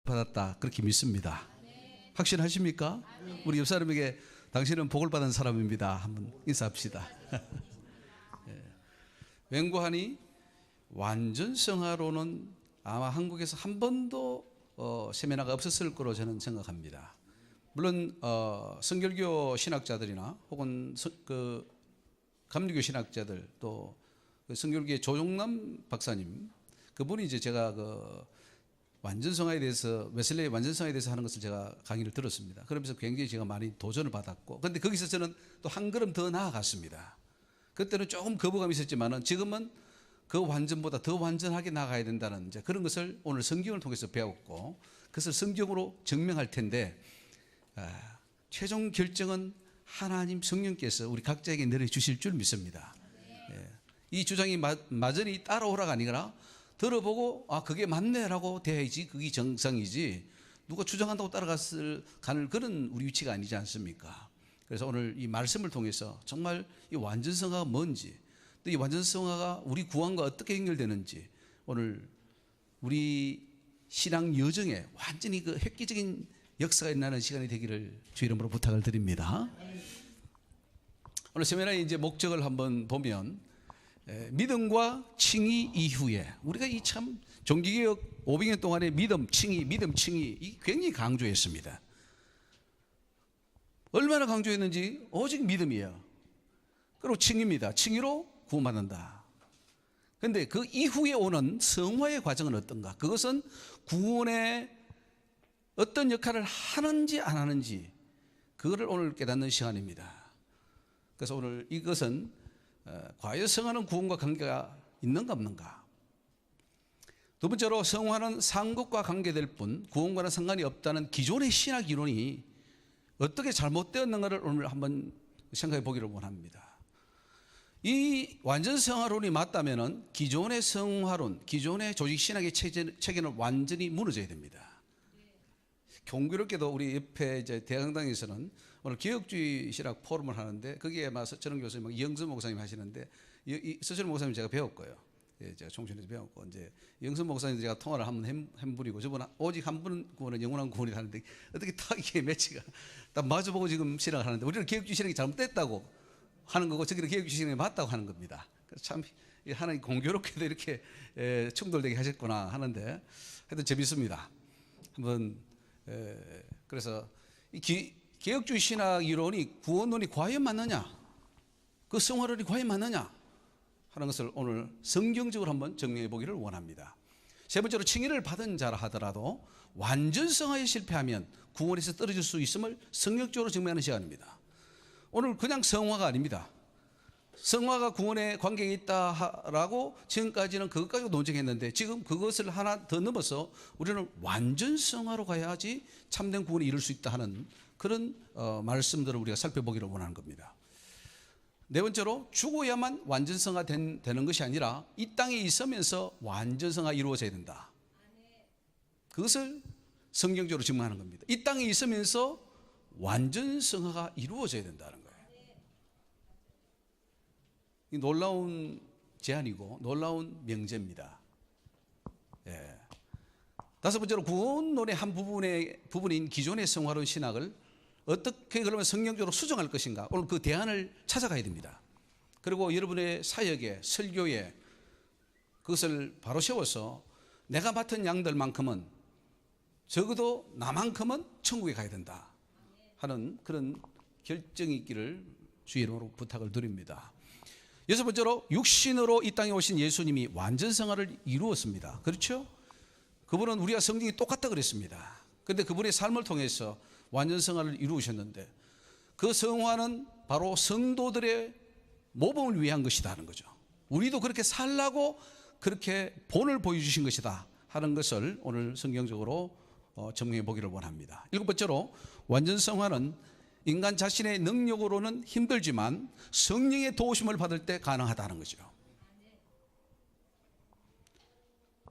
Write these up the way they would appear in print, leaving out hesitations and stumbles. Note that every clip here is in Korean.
받았다 그렇게 믿습니다. 확신하십니까? 우리 옆 사람에게 당신은 복을 받은 사람입니다. 한번 인사합시다. 맹구하니 완전성화로는 아마 한국에서 한 번도 세미나가 없었을 거로 저는 생각합니다. 물론 성결교 신학자들이나 혹은 감리교 신학자들 또 성결교의 조종남 박사님 그분이 이제 제가 완전성화에 대해서 웨슬레이 완전성화에 대해서 하는 것을 제가 강의를 들었습니다. 그러면서 굉장히 제가 많이 도전을 받았고, 그런데 거기서 저는 또 한 걸음 더 나아갔습니다. 그때는 조금 거부감이 있었지만은 지금은 그 완전보다 더 완전하게 나아가야 된다는 이제 그런 것을 오늘 성경을 통해서 배웠고, 그것을 성경으로 증명할 텐데 최종 결정은 하나님 성령께서 우리 각자에게 내려주실 줄 믿습니다. 이 주장이 마저리 따라오라가 아니라 들어보고 그게 맞네라고 돼야지 그게 정상이지, 누가 주장한다고 가는 그런 우리 위치가 아니지 않습니까? 그래서 오늘 이 말씀을 통해서 정말 이 완전성화가 뭔지, 또 이 완전성화가 우리 구원과 어떻게 연결되는지, 오늘 우리 신앙 여정에 완전히 그 획기적인 역사가 일어나는 시간이 되기를 주 이름으로 부탁을 드립니다. 오늘 세미나의 이제 목적을 한번 보면, 믿음과 칭의 이후에 우리가 이 참 종기개혁 500년 동안의 믿음, 칭의 이 굉장히 강조했습니다. 얼마나 강조했는지 오직 믿음이에요. 그리고 칭의입니다. 칭의로 구원받는다. 그런데 그 이후에 오는 성화의 과정은 어떤가? 그것은 구원의 어떤 역할을 하는지 안 하는지 그거를 오늘 깨닫는 시간입니다. 그래서 오늘 이것은 과연 성화는 구원과 관계가 있는가 없는가? 두 번째로 성화는 상급과 관계될 뿐 구원과는 상관이 없다는 기존의 신학 이론이 어떻게 잘못되었는가를 오늘 한번 생각해 보기를 원합니다. 이 완전 성화론이 맞다면 기존의 성화론, 기존의 조직 신학의 체계는 완전히 무너져야 됩니다. 공교롭게도 우리 옆에 이제 대강당에서는 오늘 개혁주의 신학 포럼을 하는데 거기에 아마 서철원 교수님, 이영선 목사님 하시는데, 서철원 목사님 제가 배웠고요. 제가 총신에서 배웠고, 이제 이영선 목사님 제가 통화를 한번 해버리고, 저분 오직 한 분은 영원한 구원이 하는데 어떻게 딱 이게 매치가 딱 마주보고 지금 신학을 하는데, 우리는 개혁주의 신학이 잘못됐다고 하는 거고 저기는 개혁주의 신학이 맞다고 하는 겁니다. 그래서 참 하나님 공교롭게도 이렇게 충돌되게 하셨구나 하는데, 하여튼 재밌습니다. 한번 그래서 이 개혁주의 신학 이론이 구원론이 과연 맞느냐, 그 성화론이 과연 맞느냐 하는 것을 오늘 성경적으로 한번 정리해 보기를 원합니다. 세 번째로 칭의를 받은 자라 하더라도 완전 성화에 실패하면 구원에서 떨어질 수 있음을 성경적으로 증명하는 시간입니다. 오늘 그냥 성화가 아닙니다. 성화가 구원에 관계가 있다라고 지금까지는 그것 가지고 논쟁했는데, 지금 그것을 하나 더 넘어서 우리는 완전 성화로 가야지 참된 구원에 이룰 수 있다 하는 그런 말씀들을 우리가 살펴보기를 원하는 겁니다. 네 번째로 죽어야만 완전성화 되는 것이 아니라 이 땅에 있으면서 완전성화 이루어져야 된다. 그것을 성경적으로 증명하는 겁니다. 이 땅에 있으면서 완전성화가 이루어져야 된다는 거예요. 이 놀라운 제안이고 놀라운 명제입니다. 다섯 번째로 구원론의 한 부분인 기존의 성화론 신학을 어떻게 그러면 성경적으로 수정할 것인가, 오늘 그 대안을 찾아가야 됩니다. 그리고 여러분의 사역에, 설교에 그것을 바로 세워서 내가 맡은 양들만큼은, 적어도 나만큼은 천국에 가야 된다 하는 그런 결정이 있기를 주의 이름으로 부탁을 드립니다. 여섯 번째로 육신으로 이 땅에 오신 예수님이 완전성화를 이루었습니다. 그렇죠? 그분은 우리가 성경이 똑같다 그랬습니다. 그런데 그분의 삶을 통해서 완전성화를 이루셨는데, 그 성화는 바로 성도들의 모범을 위한 것이다 하는 거죠. 우리도 그렇게 살라고 그렇게 본을 보여주신 것이다 하는 것을 오늘 성경적으로 정리해 보기를 원합니다. 일곱 번째로 완전성화는 인간 자신의 능력으로는 힘들지만 성령의 도우심을 받을 때 가능하다는 거죠.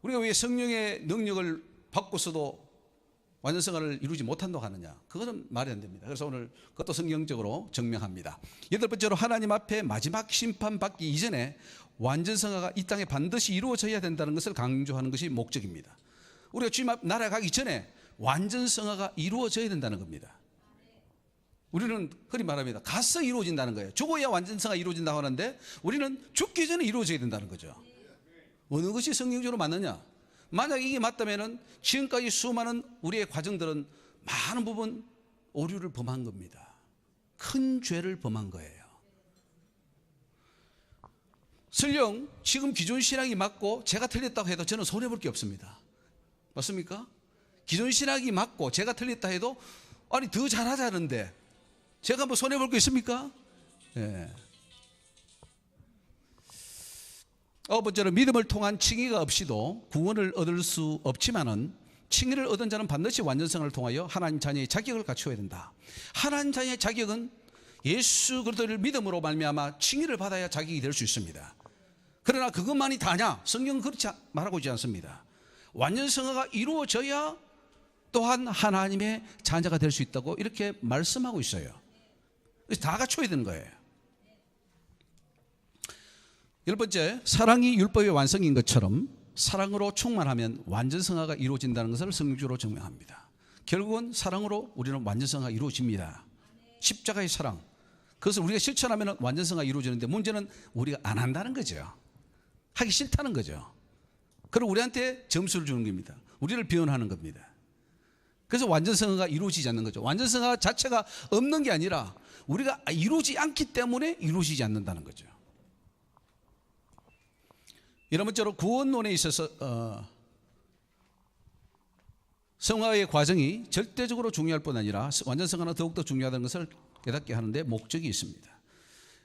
우리가 왜 성령의 능력을 받고서도 완전성화를 이루지 못한다고 하느냐, 그것은 말이 안 됩니다. 그래서 오늘 그것도 성경적으로 증명합니다. 여덟 번째로 하나님 앞에 마지막 심판받기 이전에 완전성화가 이 땅에 반드시 이루어져야 된다는 것을 강조하는 것이 목적입니다. 우리가 주님 앞 나라에 가기 전에 완전성화가 이루어져야 된다는 겁니다. 우리는 흔히 말합니다. 가서 이루어진다는 거예요. 죽어야 완전성화가 이루어진다고 하는데 우리는 죽기 전에 이루어져야 된다는 거죠. 어느 것이 성경적으로 맞느냐? 만약 이게 맞다면 지금까지 수많은 우리의 과정들은 많은 부분 오류를 범한 겁니다. 큰 죄를 범한 거예요. 설령 지금 기존 신학이 맞고 제가 틀렸다고 해도 저는 손해볼 게 없습니다. 맞습니까? 기존 신학이 맞고 제가 틀렸다 해도 아니 더 잘하자는데 제가 뭐 손해볼 게 있습니까? 예. 번째로 믿음을 통한 칭의가 없이도 구원을 얻을 수 없지만은 칭의를 얻은 자는 반드시 완전성을 통하여 하나님 자녀의 자격을 갖추어야 된다. 하나님 자녀의 자격은 예수 그리스도를 믿음으로 말미암아 칭의를 받아야 자격이 될 수 있습니다. 그러나 그것만이 다냐? 성경은 그렇지 말하고 있지 않습니다. 완전성화가 이루어져야 또한 하나님의 자녀가 될 수 있다고 이렇게 말씀하고 있어요. 그래서 다 갖춰야 되는 거예요. 열 번째, 사랑이 율법의 완성인 것처럼 사랑으로 충만하면 완전성화가 이루어진다는 것을 성경적으로 증명합니다. 결국은 사랑으로 우리는 완전성화가 이루어집니다. 십자가의 사랑, 그것을 우리가 실천하면 완전성화가 이루어지는데 문제는 우리가 안 한다는 거죠. 하기 싫다는 거죠. 그리고 우리한테 점수를 주는 겁니다. 우리를 비난하는 겁니다. 그래서 완전성화가 이루어지지 않는 거죠. 완전성화 자체가 없는 게 아니라 우리가 이루어지지 않기 때문에 이루어지지 않는다는 거죠. 이런 번째로 구원론에 있어서 성화의 과정이 절대적으로 중요할 뿐 아니라 완전성화는 더욱더 중요하다는 것을 깨닫게 하는데 목적이 있습니다.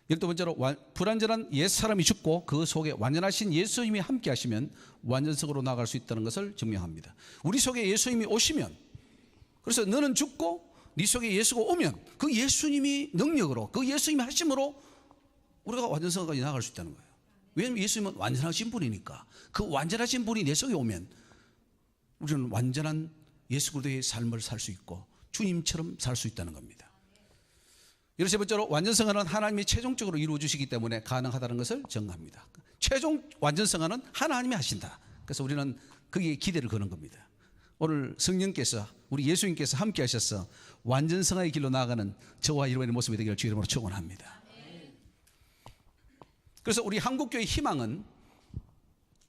열두 번째로 불완전한 옛사람이 죽고 그 속에 완전하신 예수님이 함께 하시면 완전성으로 나아갈 수 있다는 것을 증명합니다. 우리 속에 예수님이 오시면, 그래서 너는 죽고 네 속에 예수가 오면 그 예수님이 능력으로, 그 예수님이 하심으로 우리가 완전성까지 나아갈 수 있다는 거예요. 왜냐하면 예수님은 완전하신 분이니까. 그 완전하신 분이 내 속에 오면 우리는 완전한 예수 그리스도의 삶을 살 수 있고 주님처럼 살 수 있다는 겁니다. 세 번째로 완전성화는 하나님이 최종적으로 이루어 주시기 때문에 가능하다는 것을 증거합니다. 최종 완전성화는 하나님이 하신다. 그래서 우리는 거기에 기대를 거는 겁니다. 오늘 성령께서, 우리 예수님께서 함께 하셔서 완전성화의 길로 나아가는 저와 여러분의 모습이 되기를 주 이름으로 축원합니다. 그래서 우리 한국교회의 희망은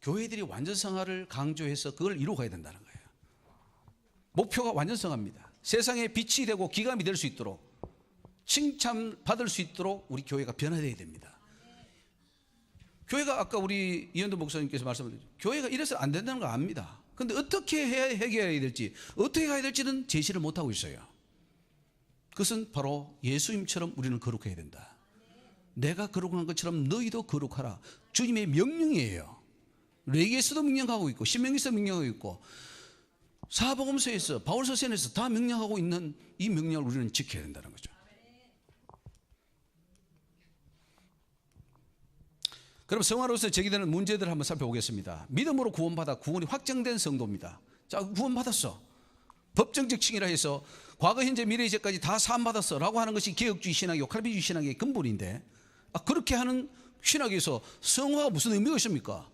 교회들이 완전성화를 강조해서 그걸 이루어가야 된다는 거예요. 목표가 완전성화입니다. 세상에 빛이 되고 기감이 될 수 있도록, 칭찬받을 수 있도록 우리 교회가 변화되어야 됩니다. 교회가 아까 우리 이현도 목사님께서 말씀하셨죠. 교회가 이래서 안 된다는 거 압니다. 그런데 어떻게 해결해야 될지, 어떻게 가야 될지는 제시를 못하고 있어요. 그것은 바로 예수님처럼 우리는 거룩해야 된다. 내가 거룩한 것처럼 너희도 거룩하라. 주님의 명령이에요. 레위기에서도 명령하고 있고 신명기에서 명령하고 있고 사복음서에서 바울서신에서 다 명령하고 있는 이 명령을 우리는 지켜야 된다는 거죠. 그럼 성화로서 제기되는 문제들을 한번 살펴보겠습니다. 믿음으로 구원받아 구원이 확정된 성도입니다. 자, 구원받았어. 법정적 칭의라 해서 과거, 현재, 미래, 이제까지 다 사함받았어 라고 하는 것이 개혁주의 신학이고 칼빈주의 신학의 근본인데, 그렇게 하는 신학에서 성화가 무슨 의미가 있습니까?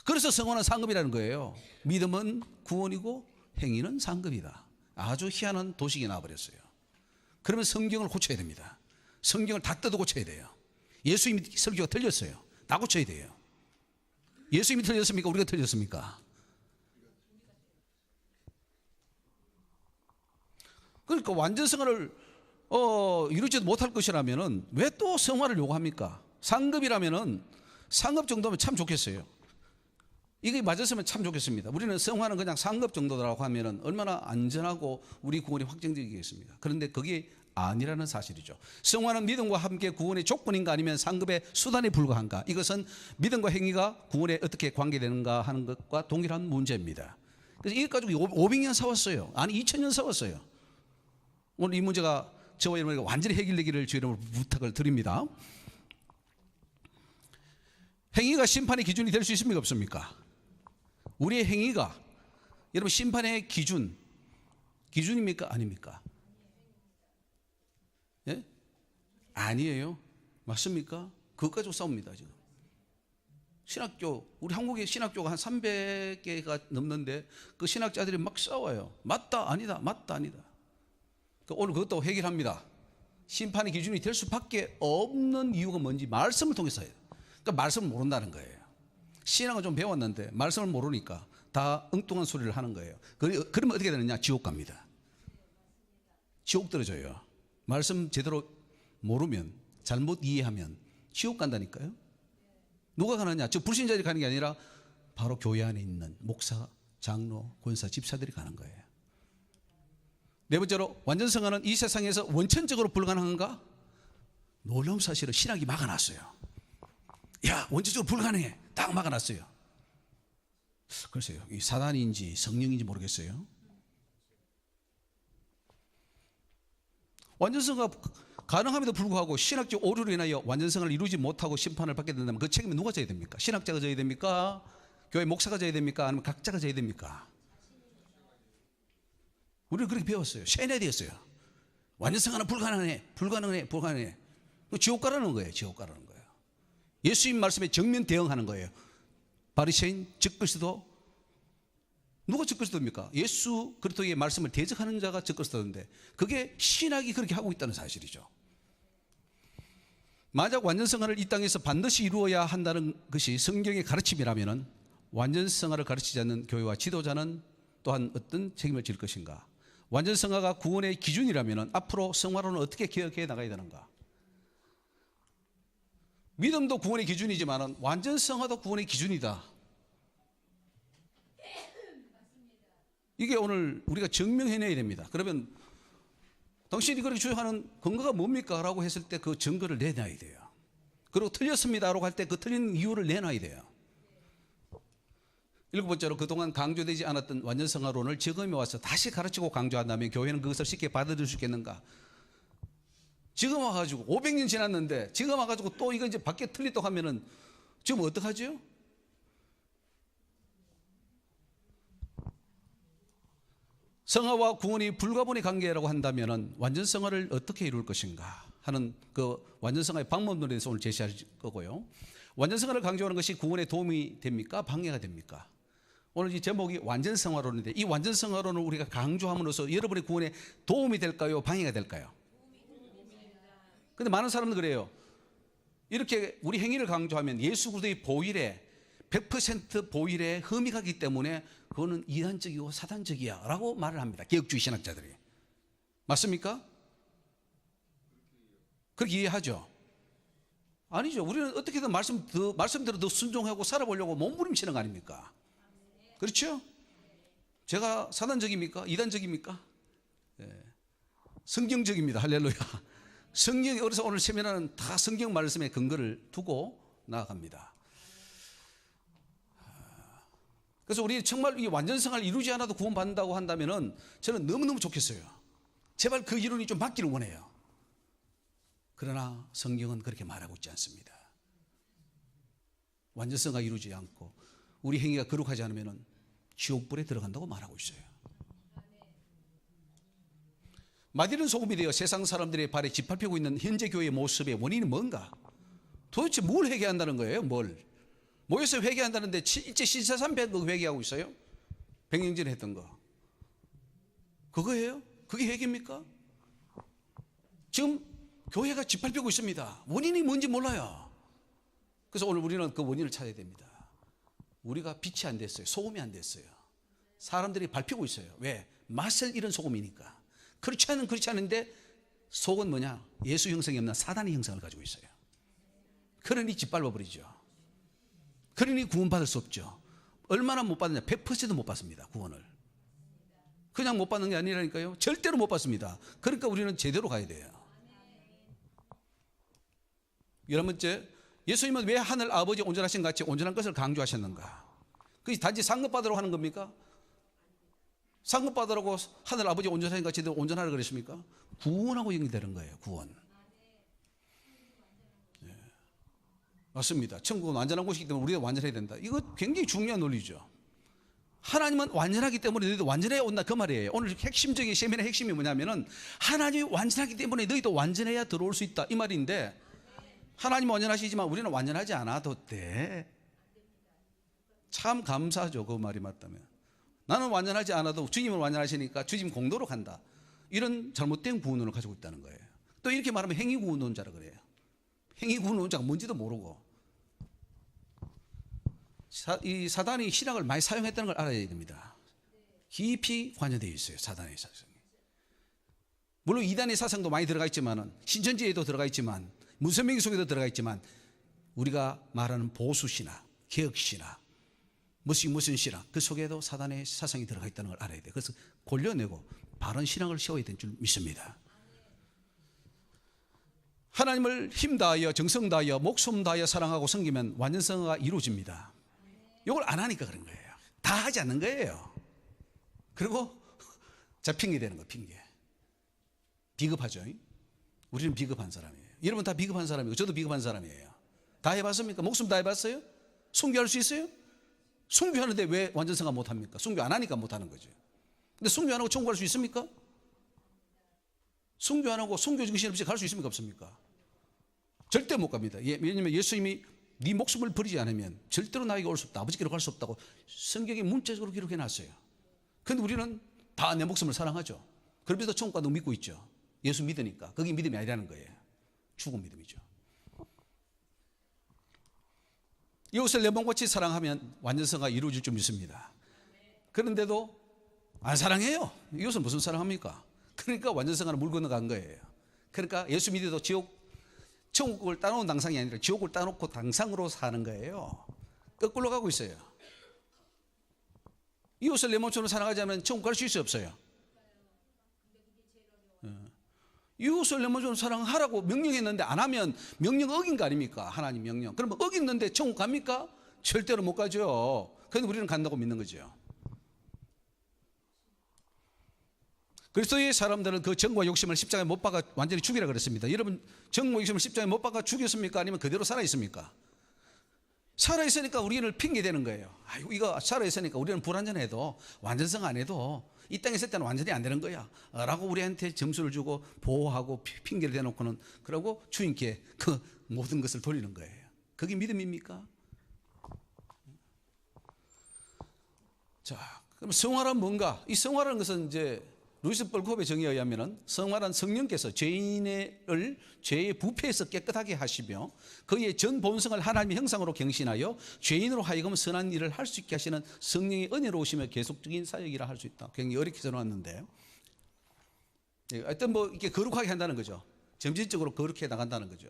그래서 성화는 상급이라는 거예요. 믿음은 구원이고 행위는 상급이다. 아주 희한한 도식이 나와버렸어요. 그러면 성경을 고쳐야 됩니다. 성경을 다 뜯어 고쳐야 돼요. 예수님이 설교가 틀렸어요. 다 고쳐야 돼요. 예수님이 틀렸습니까? 우리가 틀렸습니까? 그러니까 완전성화를 이루지도 못할 것이라면 왜 또 성화를 요구합니까? 상급이라면 상급 정도면 참 좋겠어요. 이게 맞았으면 참 좋겠습니다. 우리는 성화는 그냥 상급 정도라고 하면 얼마나 안전하고 우리 구원이 확정되겠습니까? 그런데 그게 아니라는 사실이죠. 성화는 믿음과 함께 구원의 조건인가 아니면 상급의 수단에 불과한가? 이것은 믿음과 행위가 구원에 어떻게 관계되는가 하는 것과 동일한 문제입니다. 그래서 이것 가지고 500년 싸웠어요. 아니 2000년 싸웠어요. 오늘 이 문제가 저와 여러분에게 완전히 해결되기를 주 이름으로 부탁을 드립니다. 행위가 심판의 기준이 될 수 있습니까? 없습니까? 우리의 행위가 여러분 심판의 기준입니까? 아닙니까? 예? 아니에요. 맞습니까? 그것 가지고 싸웁니다. 지금 신학교, 우리 한국의 신학교가 한 300개가 넘는데 그 신학자들이 막 싸워요. 맞다 아니다, 맞다 아니다. 오늘 그것도 해결합니다. 심판의 기준이 될 수밖에 없는 이유가 뭔지 말씀을 통해서요. 그러니까 말씀을 모른다는 거예요. 신앙을 좀 배웠는데 말씀을 모르니까 다 엉뚱한 소리를 하는 거예요. 그러면 어떻게 되느냐? 지옥 갑니다. 지옥 떨어져요. 말씀 제대로 모르면, 잘못 이해하면 지옥 간다니까요. 누가 가느냐? 즉 불신자들이 가는 게 아니라 바로 교회 안에 있는 목사, 장로, 권사, 집사들이 가는 거예요. 네 번째로, 완전성화는 이 세상에서 원천적으로 불가능한가? 놀라운 사실은 신학이 막아놨어요. 야, 원천적으로 불가능해. 딱 막아놨어요. 글쎄요, 이 사단인지 성령인지 모르겠어요. 완전성화가 가능함에도 불구하고 신학적 오류로 인하여 완전성을 이루지 못하고 심판을 받게 된다면 그 책임은 누가 져야 됩니까? 신학자가 져야 됩니까? 교회 목사가 져야 됩니까? 아니면 각자가 져야 됩니까? 우리는 그렇게 배웠어요. 세뇌되었어요. 완전성화는 불가능해. 지옥 가라는 거예요. 지옥 가라는 거예요. 예수님 말씀에 정면 대응하는 거예요. 바리새인, 적그리스도. 누가 적그리스도입니까? 예수 그리스도의 말씀을 대적하는 자가 적그리스도인데 그게 신학이 그렇게 하고 있다는 사실이죠. 만약 완전성화를 이 땅에서 반드시 이루어야 한다는 것이 성경의 가르침이라면 완전성화를 가르치지 않는 교회와 지도자는 또한 어떤 책임을 질 것인가? 완전성화가 구원의 기준이라면 앞으로 성화론은 어떻게 개혁해 나가야 되는가? 믿음도 구원의 기준이지만 완전성화도 구원의 기준이다. 이게 오늘 우리가 증명해내야 됩니다. 그러면 당신이 그렇게 주장하는 근거가 뭡니까? 라고 했을 때 그 증거를 내놔야 돼요. 그리고 틀렸습니다 라고 할 때 그 틀린 이유를 내놔야 돼요. 일곱 번째로, 그동안 강조되지 않았던 완전성화론을 지금에 와서 다시 가르치고 강조한다면 교회는 그것을 쉽게 받아들일 수 있겠는가? 지금 와가지고 500년 지났는데 지금 와가지고 또 이거 이제 밖에 틀리다고 하면은 지금 어떡하죠? 성화와 구원이 불가분의 관계라고 한다면 완전성화를 어떻게 이룰 것인가 하는 그 완전성화의 방법론에 대해서 오늘 제시할 거고요. 완전성화를 강조하는 것이 구원에 도움이 됩니까? 방해가 됩니까? 오늘 이 제목이 완전성화론인데 이 완전성화론을 우리가 강조함으로써 여러분의 구원에 도움이 될까요? 방해가 될까요? 그런데 많은 사람들은 그래요. 이렇게 우리 행위를 강조하면 예수 그리스도의 보일에 100% 보일에 흠이 가기 때문에 그거는 이단적이고 사단적이야 라고 말을 합니다. 개혁주의 신학자들이. 맞습니까? 그렇게 이해하죠? 아니죠. 우리는 어떻게든 말씀대로 더 순종하고 살아보려고 몸부림치는 거 아닙니까? 그렇죠? 제가 사단적입니까? 이단적입니까? 네. 성경적입니다. 할렐루야. 성경이, 그래서 오늘 세미나는 다 성경 말씀에 근거를 두고 나아갑니다. 그래서 우리 정말 이 완전성을 이루지 않아도 구원받는다고 한다면은 저는 너무너무 좋겠어요. 제발 그 이론이 좀 맞기를 원해요. 그러나 성경은 그렇게 말하고 있지 않습니다. 완전성을 이루지 않고 우리 행위가 거룩하지 않으면은 지옥불에 들어간다고 말하고 있어요. 마디는 소금이 되어 세상 사람들의 발에 짓밟히고 있는 현재 교회의 모습의 원인이 뭔가? 도대체 뭘 회개한다는 거예요? 뭘? 모여서 회개한다는데 일제 신사삼배 회개하고 있어요? 100년 전에 했던 거. 그거예요? 그게 회개입니까? 지금 교회가 짓밟히고 있습니다. 원인이 뭔지 몰라요. 그래서 오늘 우리는 그 원인을 찾아야 됩니다. 우리가 빛이 안 됐어요. 소금이 안 됐어요. 사람들이 밟히고 있어요. 왜? 맛을 잃은 소금이니까. 그렇지 않은데 속은 뭐냐? 예수 형성이 없는 사단의 형성을 가지고 있어요. 그러니 짓밟아버리죠. 그러니 구원받을 수 없죠. 얼마나 못 받느냐? 100% 못 받습니다. 구원을. 그냥 못 받는 게 아니라니까요. 절대로 못 받습니다. 그러니까 우리는 제대로 가야 돼요. 11번째, 예수님은 왜 하늘 아버지 온전하신 같이 온전한 것을 강조하셨는가? 그게 단지 상급받으라고 하는 겁니까? 상급받으라고 하늘 아버지 온전하신 같이 온전하라 그랬습니까? 구원하고 연결되는 거예요. 구원. 네. 맞습니다. 천국은 완전한 곳이기 때문에 우리가 완전해야 된다. 이거 굉장히 중요한 논리죠. 하나님은 완전하기 때문에 너희도 완전해야 온다 그 말이에요. 오늘 핵심적인 세미나의 핵심이 뭐냐면은 하나님이 완전하기 때문에 너희도 완전해야 들어올 수 있다 이 말인데, 하나님은 완전하시지만 우리는 완전하지 않아도 돼. 참 감사하죠. 그 말이 맞다면. 나는 완전하지 않아도 주님은 완전하시니까 주님 공도로 간다. 이런 잘못된 구원론을 가지고 있다는 거예요. 또 이렇게 말하면 행위구원론자라 그래요. 행위구원론자가 뭔지도 모르고. 이 사단이 신학을 많이 사용했다는 걸 알아야 됩니다. 깊이 관여되어 있어요. 사단의 사상이. 물론 이단의 사상도 많이 들어가 있지만, 신천지에도 들어가 있지만, 문선명기 속에도 들어가 있지만, 우리가 말하는 보수신학, 개혁신학, 무슨 신학, 그 속에도 사단의 사상이 들어가 있다는 걸 알아야 돼요. 그래서 골려내고 바른 신학을 세워야 되는 줄 믿습니다. 하나님을 힘 다하여 정성 다하여 목숨 다하여 사랑하고 섬기면 완전성화가 이루어집니다. 이걸 안 하니까 그런 거예요. 다 하지 않는 거예요. 그리고 자, 핑계 되는 거, 핑계. 비겁하죠. 우리는 비겁한 사람이에요. 여러분 다 비겁한 사람이고 저도 비겁한 사람이에요. 다 해봤습니까? 목숨 다 해봤어요? 순교할 수 있어요? 순교하는데 왜 완전성화 못합니까? 순교 안 하니까 못하는 거죠. 근데 순교 안 하고 천국 갈 수 있습니까? 순교 안 하고 순교 정신 없이 갈 수 있습니까? 없습니까? 절대 못 갑니다. 왜냐하면 예수님이 네 목숨을 버리지 않으면 절대로 나에게 올 수 없다. 아버지께로 갈 수 없다고 성경에 문자적으로 기록해 놨어요. 그런데 우리는 다 내 목숨을 사랑하죠. 그러면서 천국 가도 믿고 있죠. 예수 믿으니까. 그게 믿음이 아니라는 거예요. 죽은 믿음이죠. 이웃을 내 몸같이 사랑하면 완전성화가 이루어질 줄 믿습니다. 그런데도 안 사랑해요. 이웃은 무슨 사랑합니까? 그러니까 완전성화는 물 건너간 거예요. 그러니까 예수 믿어도 천국을 따놓은 당상이 아니라 지옥을 따놓고 당상으로 사는 거예요. 거꾸로 가고 있어요. 이웃을 내 몸처럼 사랑하지 않으면 천국 갈 수 있어요, 없어요? 이웃을 내 몸처럼 사랑하라고 명령했는데 안 하면 명령 어긴 거 아닙니까? 하나님 명령. 그러면 어겼는데 천국 갑니까? 절대로 못 가죠. 그런데 우리는 간다고 믿는 거죠. 그리스도의 사람들은 그 정과 욕심을 십자가에 못 박아 완전히 죽이라 그랬습니다. 여러분 정과 욕심을 십자가에 못 박아 죽였습니까? 아니면 그대로 살아있습니까? 살아있으니까 우리는 핑계대는 거예요. 아이고 이거 살아있으니까 우리는 불완전해도 완전성 안 해도 이 땅에 있을 때는 완전히 안 되는 거야 라고 우리한테 점수를 주고 보호하고 핑계를 대놓고는 그러고 주님께 그 모든 것을 돌리는 거예요. 그게 믿음입니까? 자, 그럼 성화란 뭔가? 이 성화라는 것은 이제 루이스 벌코프의 정의에 의하면 성화란 성령께서 죄인을 죄의 부패에서 깨끗하게 하시며 그의 전 본성을 하나님의 형상으로 경신하여 죄인으로 하여금 선한 일을 할 수 있게 하시는 성령의 은혜로우시며 계속적인 사역이라 할 수 있다. 굉장히 어렵게 써놨는데 하여튼 뭐 이렇게 거룩하게 한다는 거죠. 점진적으로 거룩해 나간다는 거죠.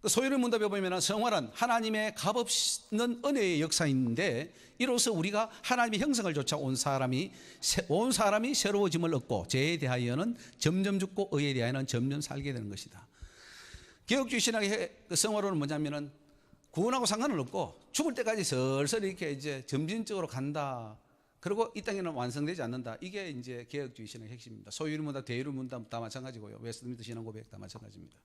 소요의 문답에 보면 성화란 하나님의 값없는 은혜의 역사인데 이로써 우리가 하나님의 형상을 좇아 온 사람이 새로워짐을 얻고 죄에 대하여는 점점 죽고 의에 대하여는 점점 살게 되는 것이다. 개혁주의 신학의 성화론은 뭐냐면은 구원하고 상관은 없고 죽을 때까지 슬슬 이렇게 이제 점진적으로 간다. 그리고 이 땅에는 완성되지 않는다. 이게 이제 개혁주의 신학의 핵심입니다. 소유의 문답, 대유의 문답 다 마찬가지고요. 웨스트민스터 신앙 고백 다 마찬가지입니다.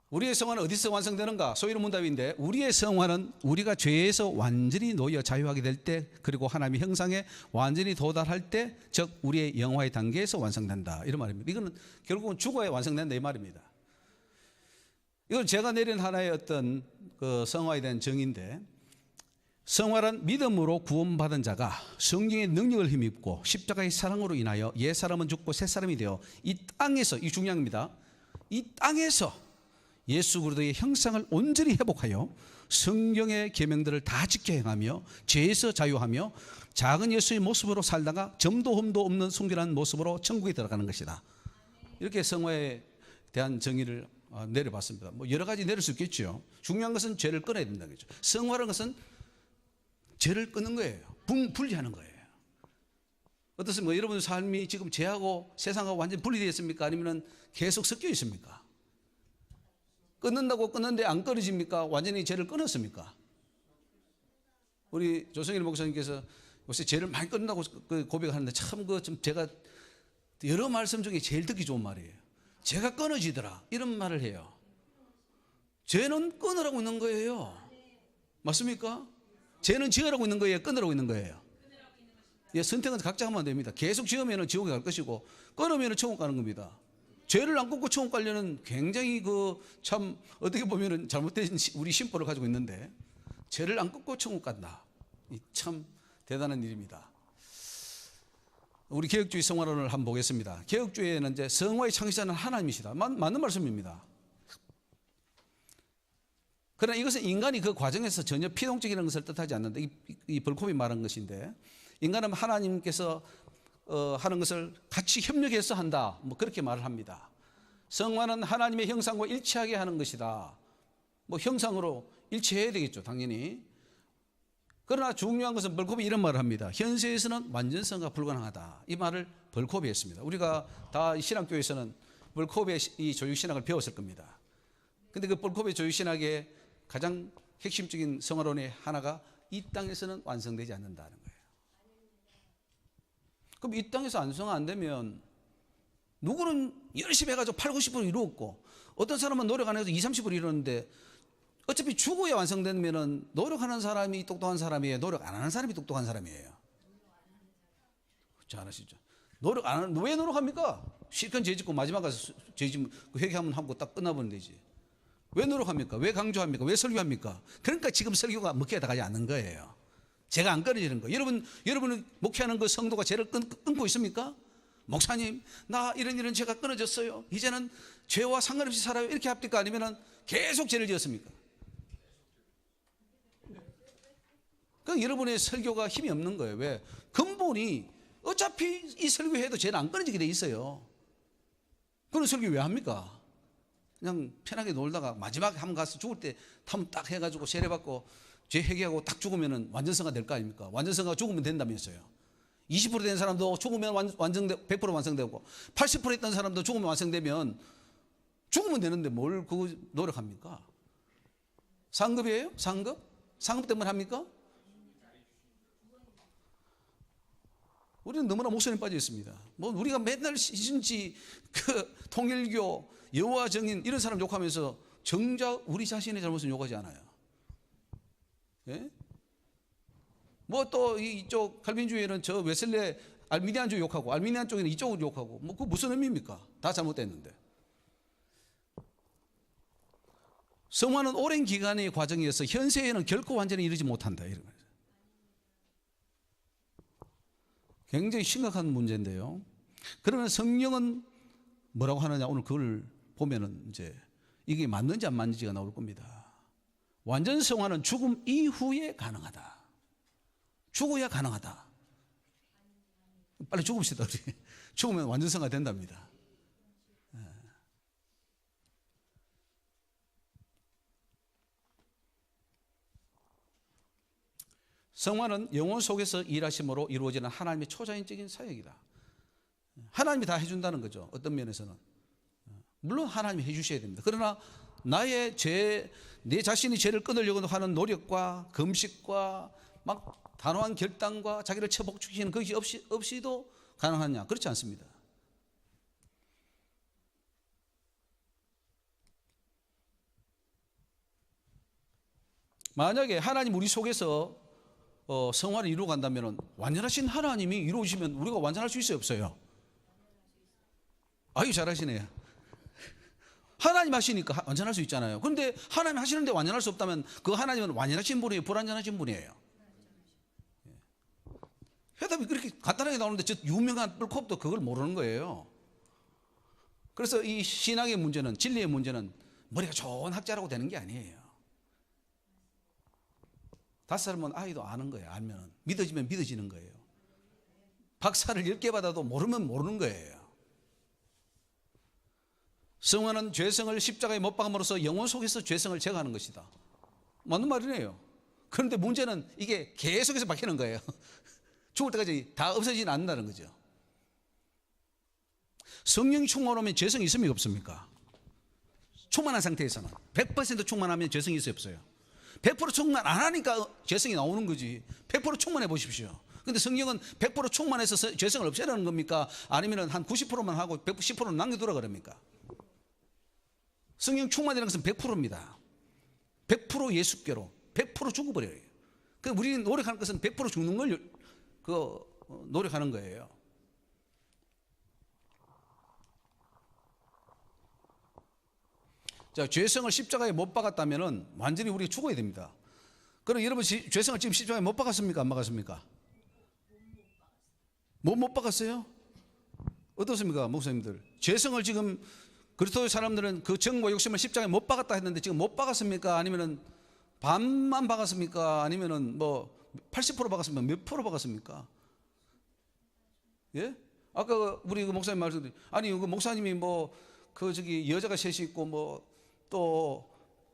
우리의 성화는 어디서 완성되는가? 소위로 문답인데 우리의 성화는 우리가 죄에서 완전히 놓여 자유하게 될 때 그리고 하나님의 형상에 완전히 도달할 때 즉 우리의 영화의 단계에서 완성된다. 이런 말입니다. 이거는 결국은 죽어야 완성된다 이 말입니다. 이건 제가 내린 하나의 어떤 그 성화에 대한 정의인데 성화란 믿음으로 구원받은 자가 성령의 능력을 힘입고 십자가의 사랑으로 인하여 옛 사람은 죽고 새 사람이 되어 이 땅에서 이 중요한 겁니다. 이 땅에서 예수 그리스도의 형상을 온전히 회복하여 성경의 계명들을 다 지켜 행하며 죄에서 자유하며 작은 예수의 모습으로 살다가 점도 흠도 없는 순결한 모습으로 천국에 들어가는 것이다. 이렇게 성화에 대한 정의를 내려봤습니다. 뭐 여러 가지 내릴 수 있겠죠. 중요한 것은 죄를 끊어야 된다는 거죠. 성화라는 것은 죄를 끊는 거예요. 분리하는 거예요. 어떻습니까? 여러분 삶이 지금 죄하고 세상하고 완전히 분리되어 있습니까? 아니면 계속 섞여 있습니까? 끊는다고 끊는데 안 끊어집니까? 완전히 죄를 끊었습니까? 우리 조성일 목사님께서 요새 죄를 많이 끊는다고 고백하는데 참 그 좀 제가 여러 말씀 중에 제일 듣기 좋은 말이에요. 죄가 끊어지더라 이런 말을 해요. 죄는 끊으라고 있는 거예요. 맞습니까? 죄는 지으라고 있는 거예요? 끊으라고 있는 거예요? 예, 선택은 각자 하면 됩니다. 계속 지으면 지옥에 갈 것이고 끊으면 천국 가는 겁니다. 죄를 안 꺾고 천국 가려는 굉장히 참 어떻게 보면은 잘못된 우리 심보를 가지고 있는데, 죄를 안 꺾고 천국 간다. 이 참 대단한 일입니다. 우리 개혁주의 성화론을 한번 보겠습니다. 개혁주의에는 이제 성화의 창시자는 하나님이시다. 맞는 말씀입니다. 그러나 이것은 인간이 그 과정에서 전혀 피동적이라는 것을 뜻하지 않는다. 이 벌콥이 말한 것인데, 인간은 하나님께서 하는 것을 같이 협력해서 한다. 뭐 그렇게 말을 합니다. 성화는 하나님의 형상과 일치하게 하는 것이다. 뭐 형상으로 일치해야 되겠죠, 당연히. 그러나 중요한 것은 벌콥이 이런 말을 합니다. 현세에서는 완전성과 불가능하다. 이 말을 벌콥이 했습니다. 우리가 다 신학교에서는 벌콥의 이 조직신학을 배웠을 겁니다. 근데 그 벌콥의 조직신학의 가장 핵심적인 성화론의 하나가 이 땅에서는 완성되지 않는다는 거예요. 그럼 이 땅에서 완성 안 되면 누구는 열심히 해가지고 80, 90% 이루었고, 어떤 사람은 노력 안 해도 20, 30% 이루었는데, 어차피 죽어야 완성되면은 노력하는 사람이 똑똑한 사람이에요, 노력 안 하는 사람이 똑똑한 사람이에요? 그렇지 않으시죠? 노력 안 하는, 왜 노력합니까? 실컷 죄 짓고 마지막 가서 죄 짓면 회개하면 하고 딱 끝나버리면 되지. 왜 노력합니까? 왜 강조합니까? 왜 설교합니까? 그러니까 지금 설교가 먹혀야 나가지 않는 거예요. 죄가 안 끊어지는 거예요. 여러분 목회하는 그 성도가 죄를 끊고 있습니까? 목사님, 나 이런 죄가 끊어졌어요. 이제는 죄와 상관없이 살아요. 이렇게 합니까? 아니면 계속 죄를 지었습니까? 그러니까 여러분의 설교가 힘이 없는 거예요. 왜? 근본이 어차피 이 설교해도 죄는 안 끊어지게 돼 있어요. 그런 설교 왜 합니까? 그냥 편하게 놀다가 마지막에 한번 가서 죽을 때 한번 딱 해가지고 세례받고 죄 회개하고 딱 죽으면 완전성가 될 거 아닙니까? 완전성가 죽으면 된다면서요. 20% 된 사람도 죽으면 100% 완성되고, 80% 했던 사람도 죽으면 완성되면 죽으면 되는데 뭘 그거 노력합니까? 상급이에요? 상급? 상급 때문에 합니까? 우리는 너무나 목소리에 빠져 있습니다. 뭐 우리가 맨날 신지 통일교, 여호와 증인 이런 사람 욕하면서 정작 우리 자신의 잘못은 욕하지 않아요. 예? 뭐 또 이쪽 칼빈주의는 저 웨슬레 알미니안주 욕하고, 알미니안 쪽에는 이쪽을 욕하고, 뭐 그 무슨 의미입니까? 다 잘못됐는데. 성화는 오랜 기간의 과정이어서 현세에는 결코 완전히 이르지 못한다. 이런 거예요. 굉장히 심각한 문제인데요. 그러면 성령은 뭐라고 하느냐? 오늘 그걸 보면은 이제 이게 맞는지 안 맞는지가 나올 겁니다. 완전 성화는 죽음 이후에 가능하다. 죽어야 가능하다. 빨리 죽읍시다, 우리. 죽으면 완전 성화 된답니다. 성화는 영혼 속에서 일하심으로 이루어지는 하나님의 초자연적인 사역이다. 하나님이 다 해준다는 거죠. 어떤 면에서는. 물론 하나님이 해주셔야 됩니다. 그러나 나의 내 자신이 죄를 끊으려고 하는 노력과 금식과 막 단호한 결단과 자기를 처복시키는 것이 없이도 가능하냐? 그렇지 않습니다. 만약에 하나님 우리 속에서 성화를 이루어 간다면 완전하신 하나님이 이루어지면 우리가 완전할 수 있어요, 없어요? 아유, 잘하시네요. 하나님 하시니까 완전할 수 있잖아요. 그런데 하나님 하시는데 완전할 수 없다면 그 하나님은 완전하신 분이에요, 불완전하신 분이에요? 해답이 그렇게 간단하게 나오는데 저 유명한 뿔컵도 그걸 모르는 거예요. 그래서 이 신학의 문제는, 진리의 문제는 머리가 좋은 학자라고 되는 게 아니에요. 5살은 아이도 아는 거예요. 알면 믿어지면 믿어지는 거예요. 박사를 10개 받아도 모르면 모르는 거예요. 성화는 죄성을 십자가에 못 박음으로써 영혼 속에서 죄성을 제거하는 것이다. 맞는 말이네요. 그런데 문제는 이게 계속해서 박히는 거예요. 죽을 때까지 다 없어지진 않는다는 거죠. 성령이 충만하면 죄성이 있습니까, 없습니까? 충만한 상태에서는 100% 충만하면 죄성이 있어요, 없어요? 100% 충만 안 하니까 죄성이 나오는 거지. 100% 충만해 보십시오. 근데 성령은 100% 충만해서 죄성을 없애라는 겁니까? 아니면 한 90%만 하고 10%는 남겨두라 그럽니까? 성령 충만이라는 것은 100%입니다. 100% 예수께로 100% 죽어버려요. 그러니까 우리는 노력하는 것은 100% 죽는 걸 노력하는 거예요. 자, 죄성을 십자가에 못 박았다면은 완전히 우리가 죽어야 됩니다. 그럼 여러분 죄성을 지금 십자가에 못 박았습니까? 안 박았습니까? 못 박았어요? 어떻습니까, 목사님들? 죄성을 지금 그리스도의 사람들은 그 정과 욕심을 십자가에 못 박았다 했는데 지금 못 박았습니까? 아니면은 반만 박았습니까? 아니면은 뭐 80% 박았습니까? 몇 프로 박았습니까? 예? 아까 우리 그 목사님 말씀, 아니 그 목사님이 뭐 그 저기 여자가 셋이 있고 뭐 또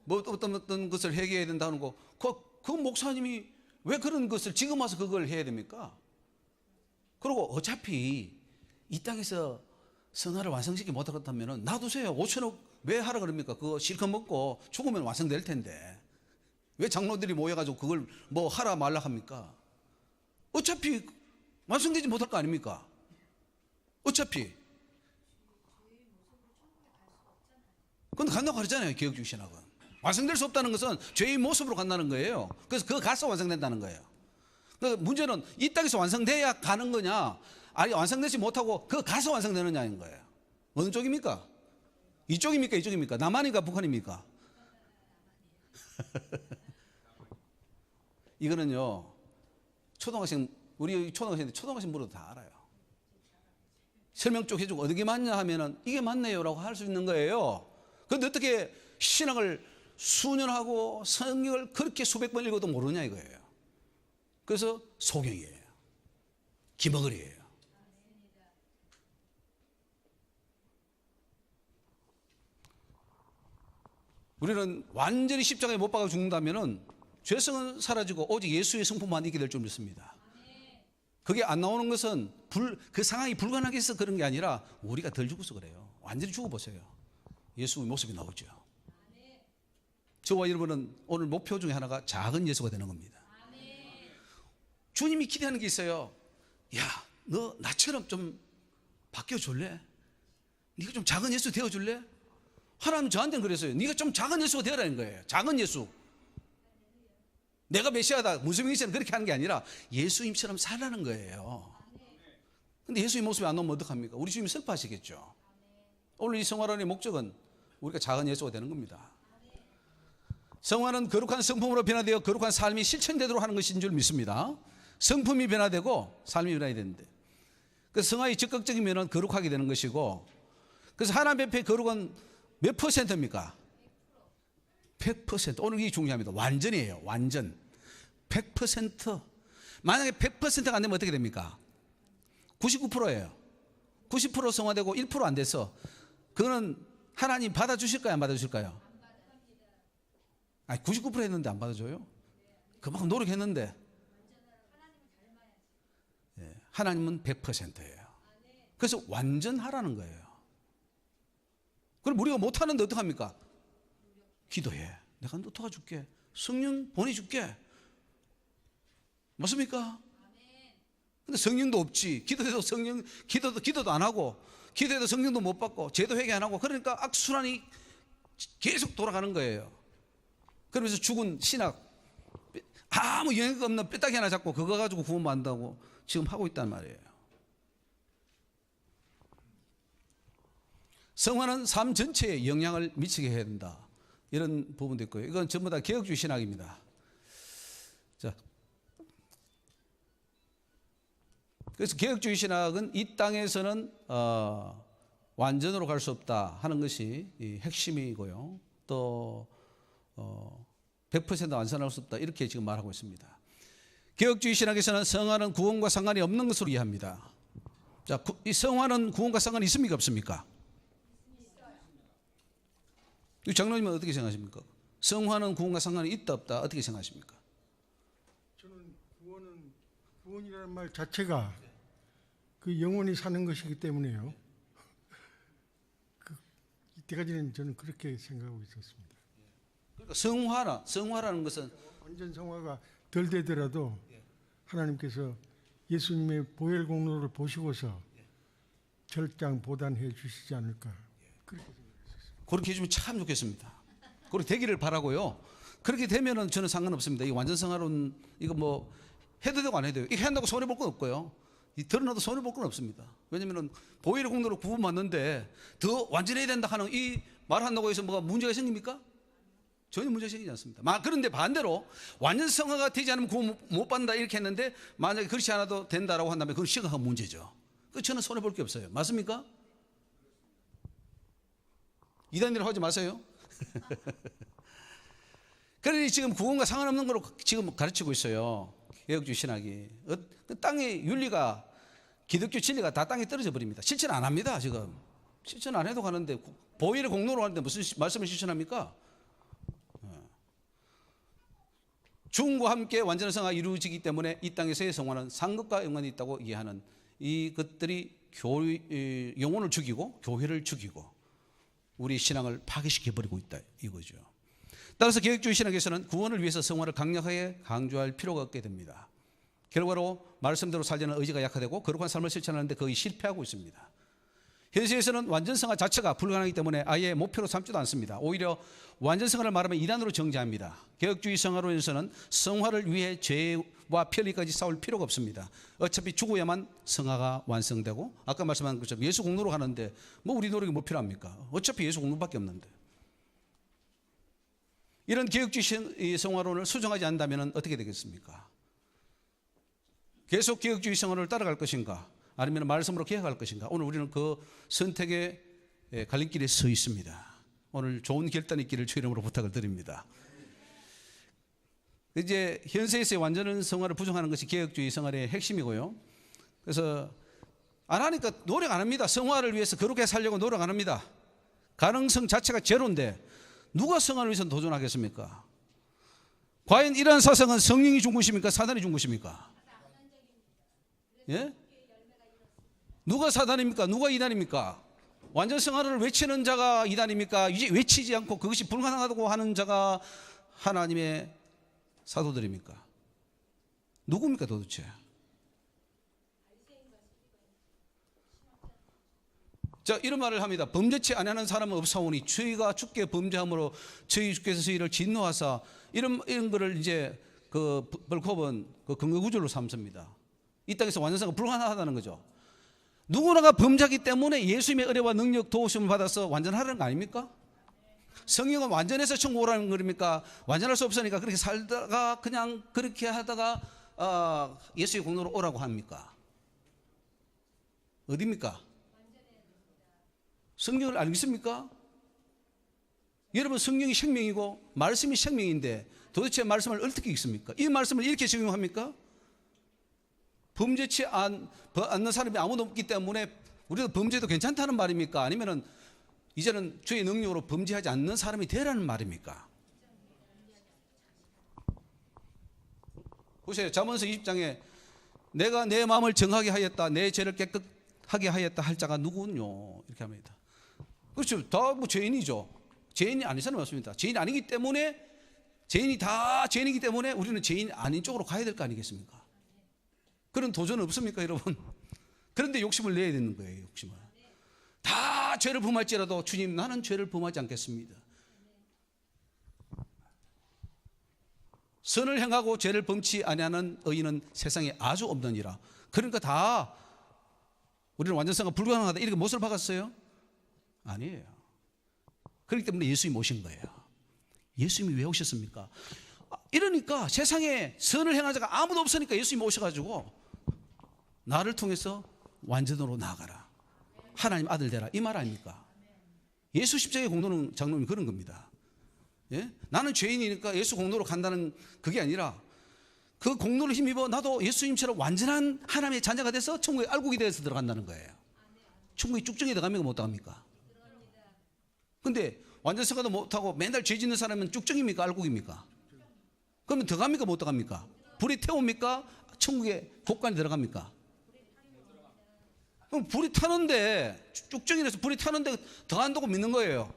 뭐 어떤 것을 해결해야 된다는 거, 그 목사님이 왜 그런 것을 지금 와서 그걸 해야 됩니까? 그리고 어차피 이 땅에서 성화를 완성시키지 못하겠다면 놔두세요. 5천억 왜 하라 그럽니까? 그거 실컷 먹고 죽으면 완성될 텐데 왜 장로들이 모여가지고 그걸 뭐 하라 말라 합니까? 어차피 완성되지 못할 거 아닙니까? 어차피. 근데 간다고 그러잖아요, 개혁주의 신학은. 완성될 수 없다는 것은 죄의 모습으로 간다는 거예요. 그래서 그거 가서 완성된다는 거예요. 그러니까 문제는 이 땅에서 완성돼야 가는 거냐, 아니 완성되지 못하고 그거 가서 완성되느냐인 거예요. 어느 쪽입니까? 이쪽입니까? 이쪽입니까? 남한입니까? 북한입니까? 이거는요, 초등학생, 우리 초등학생 물어도 다 알아요. 설명 쪽 해주고 어떻게 맞냐 하면은 이게 맞네요 라고 할 수 있는 거예요. 그런데 어떻게 신학을 수년 하고 성경을 그렇게 수백 번 읽어도 모르냐 이거예요. 그래서 소경이에요. 기머거리예요. 우리는 완전히 십자가에 못 박아 죽는다면은 죄성은 사라지고 오직 예수의 성품만 있게 될 줄 믿습니다. 그게 안 나오는 것은 그 상황이 불가능하게 해서 그런 게 아니라 우리가 덜 죽어서 그래요. 완전히 죽어보세요. 예수의 모습이 나오죠. 저와 여러분은 오늘 목표 중에 하나가 작은 예수가 되는 겁니다. 주님이 기대하는 게 있어요. 야, 너 나처럼 좀 바뀌어줄래? 네가 좀 작은 예수 되어줄래? 하나님 저한테는 그랬어요. 네가 좀 작은 예수가 되어라는 거예요. 작은 예수. 내가 메시아다, 무슬림이처럼 그렇게 하는 게 아니라 예수님처럼 살라는 거예요. 근데 예수의 모습이 안 나오면 어떡합니까? 우리 주님이 슬퍼하시겠죠. 오늘 이 성화론의 목적은 우리가 작은 예수가 되는 겁니다. 성화는 거룩한 성품으로 변화되어 거룩한 삶이 실천되도록 하는 것인 줄 믿습니다. 성품이 변화되고 삶이 변화해야 되는데, 그래서 성화의 적극적인 면은 거룩하게 되는 것이고, 그래서 하나님 앞에 거룩은 몇 %입니까? 100%. 오늘 이게 중요합니다. 완전이에요. 완전 100%. 만약에 100%가 안 되면 어떻게 됩니까? 99%예요 90% 성화되고 1% 안 돼서 그거는 하나님 받아주실까요? 안 받아주실까요? 아니 99% 했는데 안 받아줘요? 그만큼 노력했는데. 하나님은 100%예요 그래서 완전하라는 거예요. 그럼 우리가 못하는데 어떡합니까? 기도해. 내가 너 도와줄게. 성령 보내줄게. 맞습니까? 근데 성령도 없지. 기도해도 기도도 안 하고, 기도해도 성령도 못 받고, 제도 회개 안 하고, 그러니까 악순환이 계속 돌아가는 거예요. 그러면서 죽은 신학, 아무 영향가 없는 뼈다귀 하나 잡고 그거 가지고 구원받는다고 지금 하고 있단 말이에요. 성화는 삶 전체에 영향을 미치게 해야 된다. 이런 부분도 있고요. 이건 전부 다 개혁주의 신학입니다. 자, 그래서 개혁주의 신학은 이 땅에서는 완전으로 갈 수 없다 하는 것이 핵심이고요. 또 100% 완성할 수 없다 이렇게 지금 말하고 있습니다. 개혁주의 신학에서는 성화는 구원과 상관이 없는 것으로 이해합니다. 자, 이 성화는 구원과 상관이 있습니까? 없습니까? 장로님은 어떻게 생각하십니까? 성화는 구원과 상관이 있다 없다 어떻게 생각하십니까? 저는 구원이라는 말 자체가 그 영원히 사는 것이기 때문에요. 이때까지는 저는 그렇게 생각하고 있었습니다. 그러니까 성화라는 것은 완전 성화가 덜 되더라도 하나님께서 예수님의 보혈 공로를 보시고서 절장 보단해 주시지 않을까 그렇게 생각했었습니다. 그렇게 해주면 참 좋겠습니다. 그렇게 되기를 바라고요. 그렇게 되면은 저는 상관없습니다. 이 완전 성화론 이거 뭐 해도 되고 안 해도 돼요. 이거 한다고 손해 볼 건 없고요. 이 드러나도 손해 볼 건 없습니다. 왜냐면은 보혈의 공로로 구원받는데 더 완전해야 된다 하는 이 말한다고 해서 뭐가 문제가 생깁니까? 전혀 문제가 생기지 않습니다. 그런데 반대로 완전 성화가 되지 않으면 구원 못 받는다 이렇게 했는데 만약에 그렇지 않아도 된다라고 한다면 그건 심각한 문제죠. 저는 손해볼 게 없어요. 맞습니까? 이단이라고 하지 마세요. 그러니 지금 구원과 상관없는 걸로 지금 가르치고 있어요. 개혁주의 신학이. 땅의 윤리가 기독교 진리가 다 땅에 떨어져 버립니다. 실천 안 합니다. 지금 실천 안 해도 가는데 보혈의 공로로 하는데 무슨 말씀을 실천합니까? 죽음과 함께 완전한 성화가 이루어지기 때문에 이 땅에서의 성화는 상급과 연관이 있다고 이해하는 이것들이 영혼을 죽이고 교회를 죽이고 우리 신앙을 파괴시켜버리고 있다 이거죠. 따라서 개혁주의 신학에서는 구원을 위해서 성화를 강력하게 강조할 필요가 없게 됩니다. 결과로 말씀대로 살려는 의지가 약화되고 거룩한 삶을 실천하는데 거의 실패하고 있습니다. 현세에서는 완전성화 자체가 불가능하기 때문에 아예 목표로 삼지도 않습니다. 오히려 완전성화를 말하면 이단으로 정죄합니다. 개혁주의 성화론에서는 성화를 위해 죄와 편리까지 싸울 필요가 없습니다. 어차피 죽어야만 성화가 완성되고 아까 말씀한 것처럼 예수 공로로 가는데 뭐 우리 노력이 뭐 필요합니까? 어차피 예수 공로밖에 없는데. 이런 개혁주의 성화론을 수정하지 않는다면 어떻게 되겠습니까? 계속 개혁주의 성화론을 따라갈 것인가? 아니면 말씀으로 개혁할 것인가? 오늘 우리는 그 선택의 갈림길에 서 있습니다. 오늘 좋은 결단이 있기를 주 이름으로 부탁을 드립니다. 이제 현세에서의 완전한 성화를 부정하는 것이 개혁주의 성화의 핵심이고요. 그래서 안 하니까 노력 안 합니다. 성화를 위해서 거룩하게 살려고 노력 안 합니다. 가능성 자체가 제로인데 누가 성화를 위해서 도전하겠습니까? 과연 이러한 사상은 성령이 준 것입니까? 사단이 준 것입니까? 예? 누가 사단입니까? 누가 이단입니까? 완전 성화를 외치는 자가 이단입니까? 이제 외치지 않고 그것이 불가능하다고 하는 자가 하나님의 사도들입니까? 누굽니까 도대체? 자, 이런 말을 합니다. 범죄치 아니하는 사람은 없사오니 저희가 주께 범죄함으로 저희 주께서 저희를 진노하사 이런 거를 이제 그 벌컵은 그 근거 구절로 삼습니다. 이 땅에서 완전성가 불가능하다는 거죠. 누구나가 범죄하기 때문에 예수님의 은혜와 능력 도우심을 받아서 완전하라는 거 아닙니까? 성령은 완전해서 천국 오라는 겁니까? 완전할 수 없으니까 그렇게 살다가 그냥 그렇게 하다가 예수의 공로로 오라고 합니까? 어디입니까? 성령을 안 믿습니까? 여러분 성령이 생명이고 말씀이 생명인데 도대체 말씀을 어떻게 읽습니까? 이 말씀을 이렇게 적용합니까? 범죄치 않는 사람이 아무도 없기 때문에 우리도 범죄도 괜찮다는 말입니까? 아니면은 이제는 주의 능력으로 범죄하지 않는 사람이 되라는 말입니까? 보세요. 잠언서 20장에 내가 내 마음을 정하게 하였다, 내 죄를 깨끗하게 하였다 할 자가 누구뇨? 이렇게 합니다. 그렇죠. 다 뭐 죄인이죠. 죄인이 아닌 사람이 없습니다. 죄인이 아니기 때문에 죄인이 다 죄인이기 때문에 우리는 죄인 아닌 쪽으로 가야 될 거 아니겠습니까? 그런 도전 없습니까, 여러분? 그런데 욕심을 내야 되는 거예요, 욕심을. 다 죄를 범할지라도 주님 나는 죄를 범하지 않겠습니다. 선을 행하고 죄를 범치 아니하는 의인은 세상에 아주 없느니라. 그러니까 다 우리는 완전성가 불가능하다 이렇게 못을 박았어요? 아니에요. 그렇기 때문에 예수님이 오신 거예요. 예수님이 왜 오셨습니까? 이러니까 세상에 선을 행한 자가 아무도 없으니까 예수님이 오셔가지고 나를 통해서 완전으로 나아가라, 하나님 아들 되라, 이 말 아닙니까? 예수 십자가의 공로는 장로님이 그런 겁니다. 예? 나는 죄인이니까 예수 공로로 간다는 그게 아니라 그 공로를 힘입어 나도 예수님처럼 완전한 하나님의 자녀가 돼서 천국에 알곡이 되어서 들어간다는 거예요. 천국에 쭉정이 들어갑니까 못 들어갑니까? 근데 완전 성화도 못하고 맨날 죄 짓는 사람은 쭉정입니까 알곡입니까? 그러면 들어갑니까 못 들어갑니까? 불이 태웁니까? 천국에 곳간에 들어갑니까? 그럼 불이 타는데 쭉정이라서 불이 타는데 들어간다고 믿는 거예요.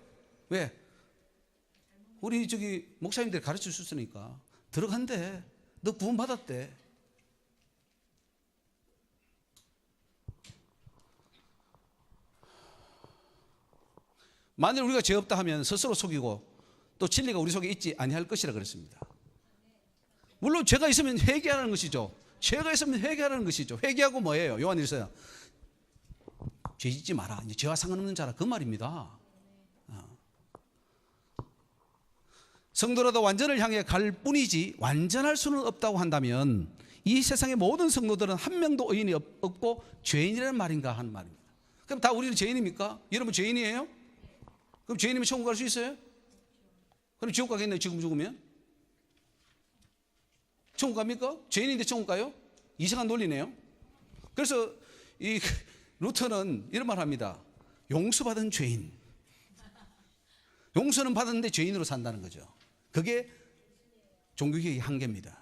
왜? 우리 저기 목사님들이 가르쳐 주셨으니까 들어간대. 너 구원 받았대. 만일 우리가 죄 없다 하면 스스로 속이고 또 진리가 우리 속에 있지 아니할 것이라 그랬습니다. 물론 죄가 있으면 회개하는 것이죠. 죄가 있으면 회개하는 것이죠. 회개하고 뭐예요? 요한일서 죄 짓지 마라. 이제 죄와 상관없는 자라 그 말입니다. 성도라도 완전을 향해 갈 뿐이지 완전할 수는 없다고 한다면 이 세상의 모든 성도들은 한 명도 의인이 없고 죄인이라는 말인가 하는 말입니다. 그럼 다 우리는 죄인입니까? 여러분 죄인이에요? 그럼 죄인이면 천국 갈 수 있어요? 그럼 지옥 가겠네요. 지금 죽으면? 천국 갑니까? 죄인인데 천국 가요? 이상한 논리네요. 그래서 이 루터는 이런 말 합니다. 용서받은 죄인. 용서는 받았는데 죄인으로 산다는 거죠. 그게 종교개혁의 한계입니다.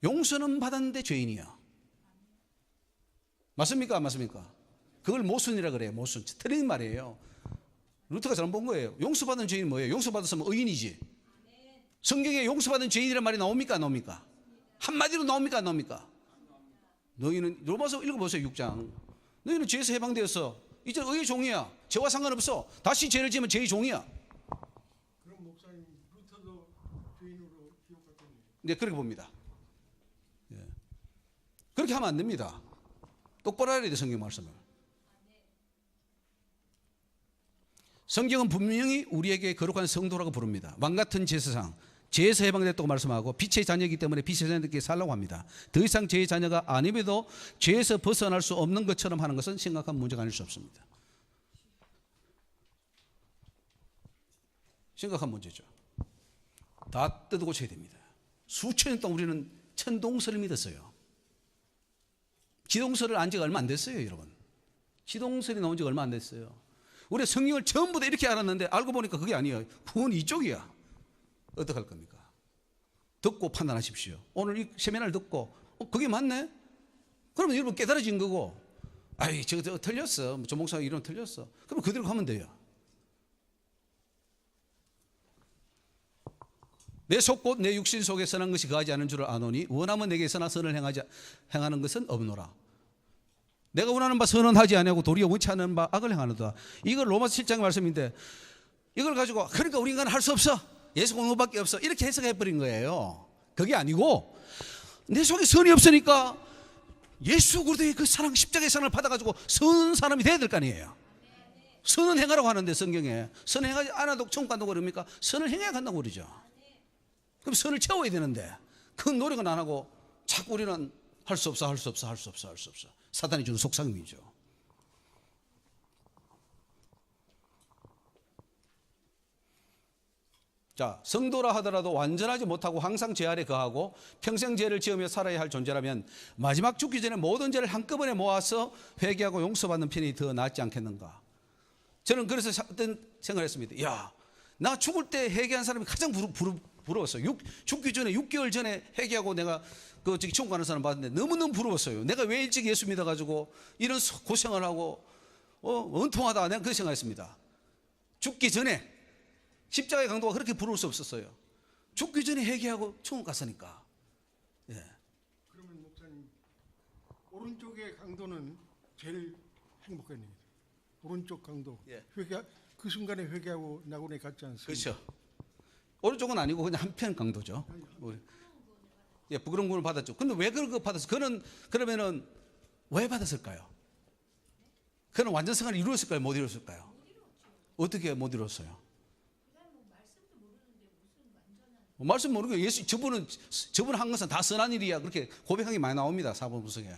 용서는 받았는데 죄인이야. 맞습니까? 안 맞습니까? 그걸 모순이라 그래요. 모순. 틀린 말이에요. 루터가 잘못 본 거예요. 용서받은 죄인이 뭐예요? 용서받았으면 의인이지. 성경에 용서받은 죄인이라는 말이 나옵니까? 안 나옵니까? 한마디로 나옵니까? 안 나옵니까? 너희는 로마서 읽어보세요. 6장. 너희는 죄에서 해방되었어. 이제 의의 종이야. 죄와 상관없어. 다시 죄를 지으면 죄의 종이야. 그럼 목사님 루터도 죄인으로 기억 같겠네요. 네, 그렇게 봅니다. 예. 그렇게 하면 안 됩니다. 똑바로 알아야 돼, 성경 말씀을. 성경은 분명히 우리에게 거룩한 성도라고 부릅니다. 왕같은 제사장, 죄에서 해방됐다고 말씀하고 빛의 자녀이기 때문에 빛의 자녀들께 살라고 합니다. 더 이상 죄의 자녀가 아님에도 죄에서 벗어날 수 없는 것처럼 하는 것은 심각한 문제가 아닐 수 없습니다. 심각한 문제죠. 다 뜯어 고쳐야 됩니다. 수천 년 동안 우리는 천동설을 믿었어요. 지동설을 안 지가 얼마 안 됐어요, 여러분. 지동설이 나온 지가 얼마 안 됐어요. 우리 성경을 전부 다 이렇게 알았는데 알고 보니까 그게 아니에요. 그건 이쪽이야. 어떡할 겁니까? 듣고 판단하십시오. 오늘 이 세미나를 듣고 그게 맞네? 그러면 여러분 깨달아진 거고, 아이 저거 틀렸어. 저 목사가 이런 틀렸어. 그럼 그대로 가면 돼요. 내 속곧 내 육신 속에 선한 것이 거하지 않은 줄을 아노니 원하면 내게 선한 선을 행하는 것은 없노라. 내가 원하는 바 선은 하지 아니하고 도리어 원치 않는 바 악을 행하노다. 이걸 로마서 7장의 말씀인데 이걸 가지고 그러니까 우리 인간은 할 수 없어. 예수 공로밖에 없어. 이렇게 해석해버린 거예요. 그게 아니고 내 속에 선이 없으니까 예수 그리스도의 그 사랑 십자가의 사랑을 받아가지고 선한 사람이 돼야 될 거 아니에요. 선은 행하라고 하는데 성경에 선을 행하지 않아도 천국 간다고 그럽니까? 선을 행해야 간다고 그러죠. 그럼 선을 채워야 되는데 그 노력은 안 하고 자꾸 우리는 할 수 없어. 사단이 주는 속삭임이죠. 자, 성도라 하더라도 완전하지 못하고 항상 죄 아래 거하고 평생 죄를 지으며 살아야 할 존재라면 마지막 죽기 전에 모든 죄를 한꺼번에 모아서 회개하고 용서받는 편이 더 낫지 않겠는가. 저는 그래서 어떤 생각을 했습니다. 야, 나 죽을 때 회개한 사람이 가장 부러웠어요. 죽기 전에 6개월 전에 회개하고 내가 그 저기 천국 가는 사람 봤는데 너무너무 부러웠어요. 내가 왜 일찍 예수 믿어가지고 이런 고생을 하고 은통하다. 내가 그 생각했습니다. 죽기 전에 십자가의 강도가 그렇게 부러울 수 없었어요. 죽기 전에 회개하고 천국 갔으니까. 예. 그러면 목사님 오른쪽의 강도는 제일 행복하네요. 오른쪽 강도. 예. 그 순간에 회개하고 낙원에 갔지 않습니까? 그렇죠. 오른쪽은 아니고 그냥 한편 강도죠. 예, 부끄러운 구원을 받았죠. 근데 왜 그런 거 받았어? 그러면은 왜 받았을까요? 그는 완전성을 이루었을까요? 못 이루었을까요? 어떻게 못 이루었어요? 말씀 모르고 예수 저분은 한 것은 다 선한 일이야. 그렇게 고백한 게 많이 나옵니다. 사본부석에.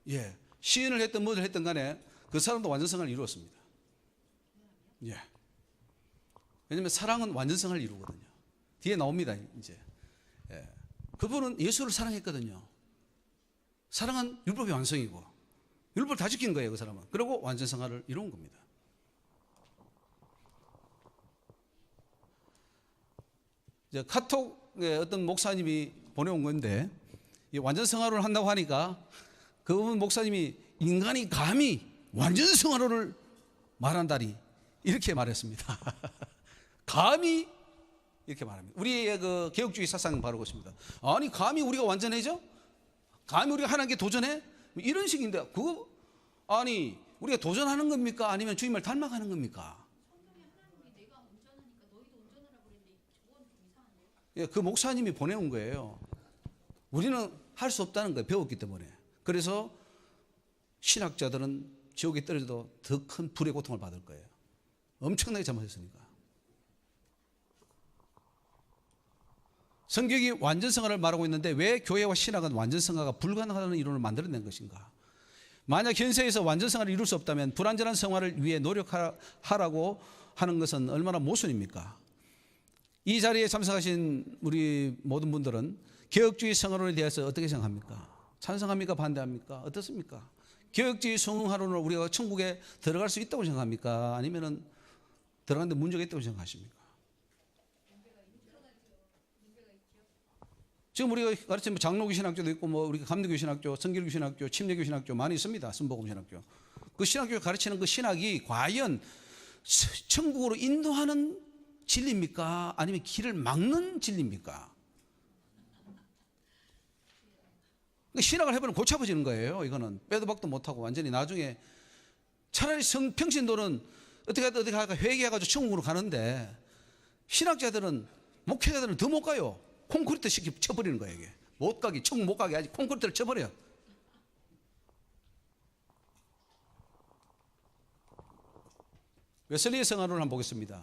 예, 시인을 했든 뭐를 했든 간에 그 사람도 완전성을 이루었습니다. 예. 왜냐하면 사랑은 완전성을 이루거든요. 뒤에 나옵니다. 이제 예. 그분은 예수를 사랑했거든요. 사랑은 율법의 완성이고 율법을 다 지킨 거예요. 그 사람은. 그리고 완전성을 이룬 겁니다. 이제 카톡에 어떤 목사님이 보내온 건데 완전성화를 한다고 하니까 그분 목사님이 인간이 감히 완전성화를 말한다니 이렇게 말했습니다. 감히 이렇게 말합니다. 우리의 그 개혁주의 사상은 바로 그렇습니다. 아니 감히 우리가 완전해져? 감히 우리가 하나님께 도전해? 이런 식인데 그거 아니 우리가 도전하는 겁니까? 아니면 주님을 닮아가는 겁니까? 예, 그 목사님이 보내온 거예요. 우리는 할 수 없다는 거예요. 배웠기 때문에. 그래서 신학자들은 지옥에 떨어져도 더 큰 불의 고통을 받을 거예요. 엄청나게 잘못했으니까. 성경이 완전성화를 말하고 있는데 왜 교회와 신학은 완전성화가 불가능하다는 이론을 만들어낸 것인가? 만약 현세에서 완전성화를 이룰 수 없다면 불완전한 성화를 위해 노력하라고 하는 것은 얼마나 모순입니까? 이 자리에 참석하신 우리 모든 분들은 개혁주의 성화론에 대해서 어떻게 생각합니까? 찬성합니까? 반대합니까? 어떻습니까? 개혁주의 성화론으로 우리가 천국에 들어갈 수 있다고 생각합니까? 아니면은 들어가는데 문제가 있다고 생각하십니까? 지금 우리가 가르치는 장로교 신학교도 있고 뭐 우리가 감리교 신학교, 성결교 신학교, 침례교 신학교 많이 있습니다. 순복음 신학교. 그 신학교 가르치는 그 신학이 과연 천국으로 인도하는 진리입니까? 아니면 길을 막는 진리입니까? 신학을 해보면 골치 아파지는 거예요. 이거는 빼도 박도 못하고 완전히 나중에 차라리 평신도는 어떻게 할까 회개해가지고 천국으로 가는데 신학자들은 목회자들은 더 못 가요. 콘크리트 쳐버리는 거예요. 이게 못 가게 천국 못 가게 아직 콘크리트를 쳐버려. 웨슬리의 성화론을 한번 보겠습니다.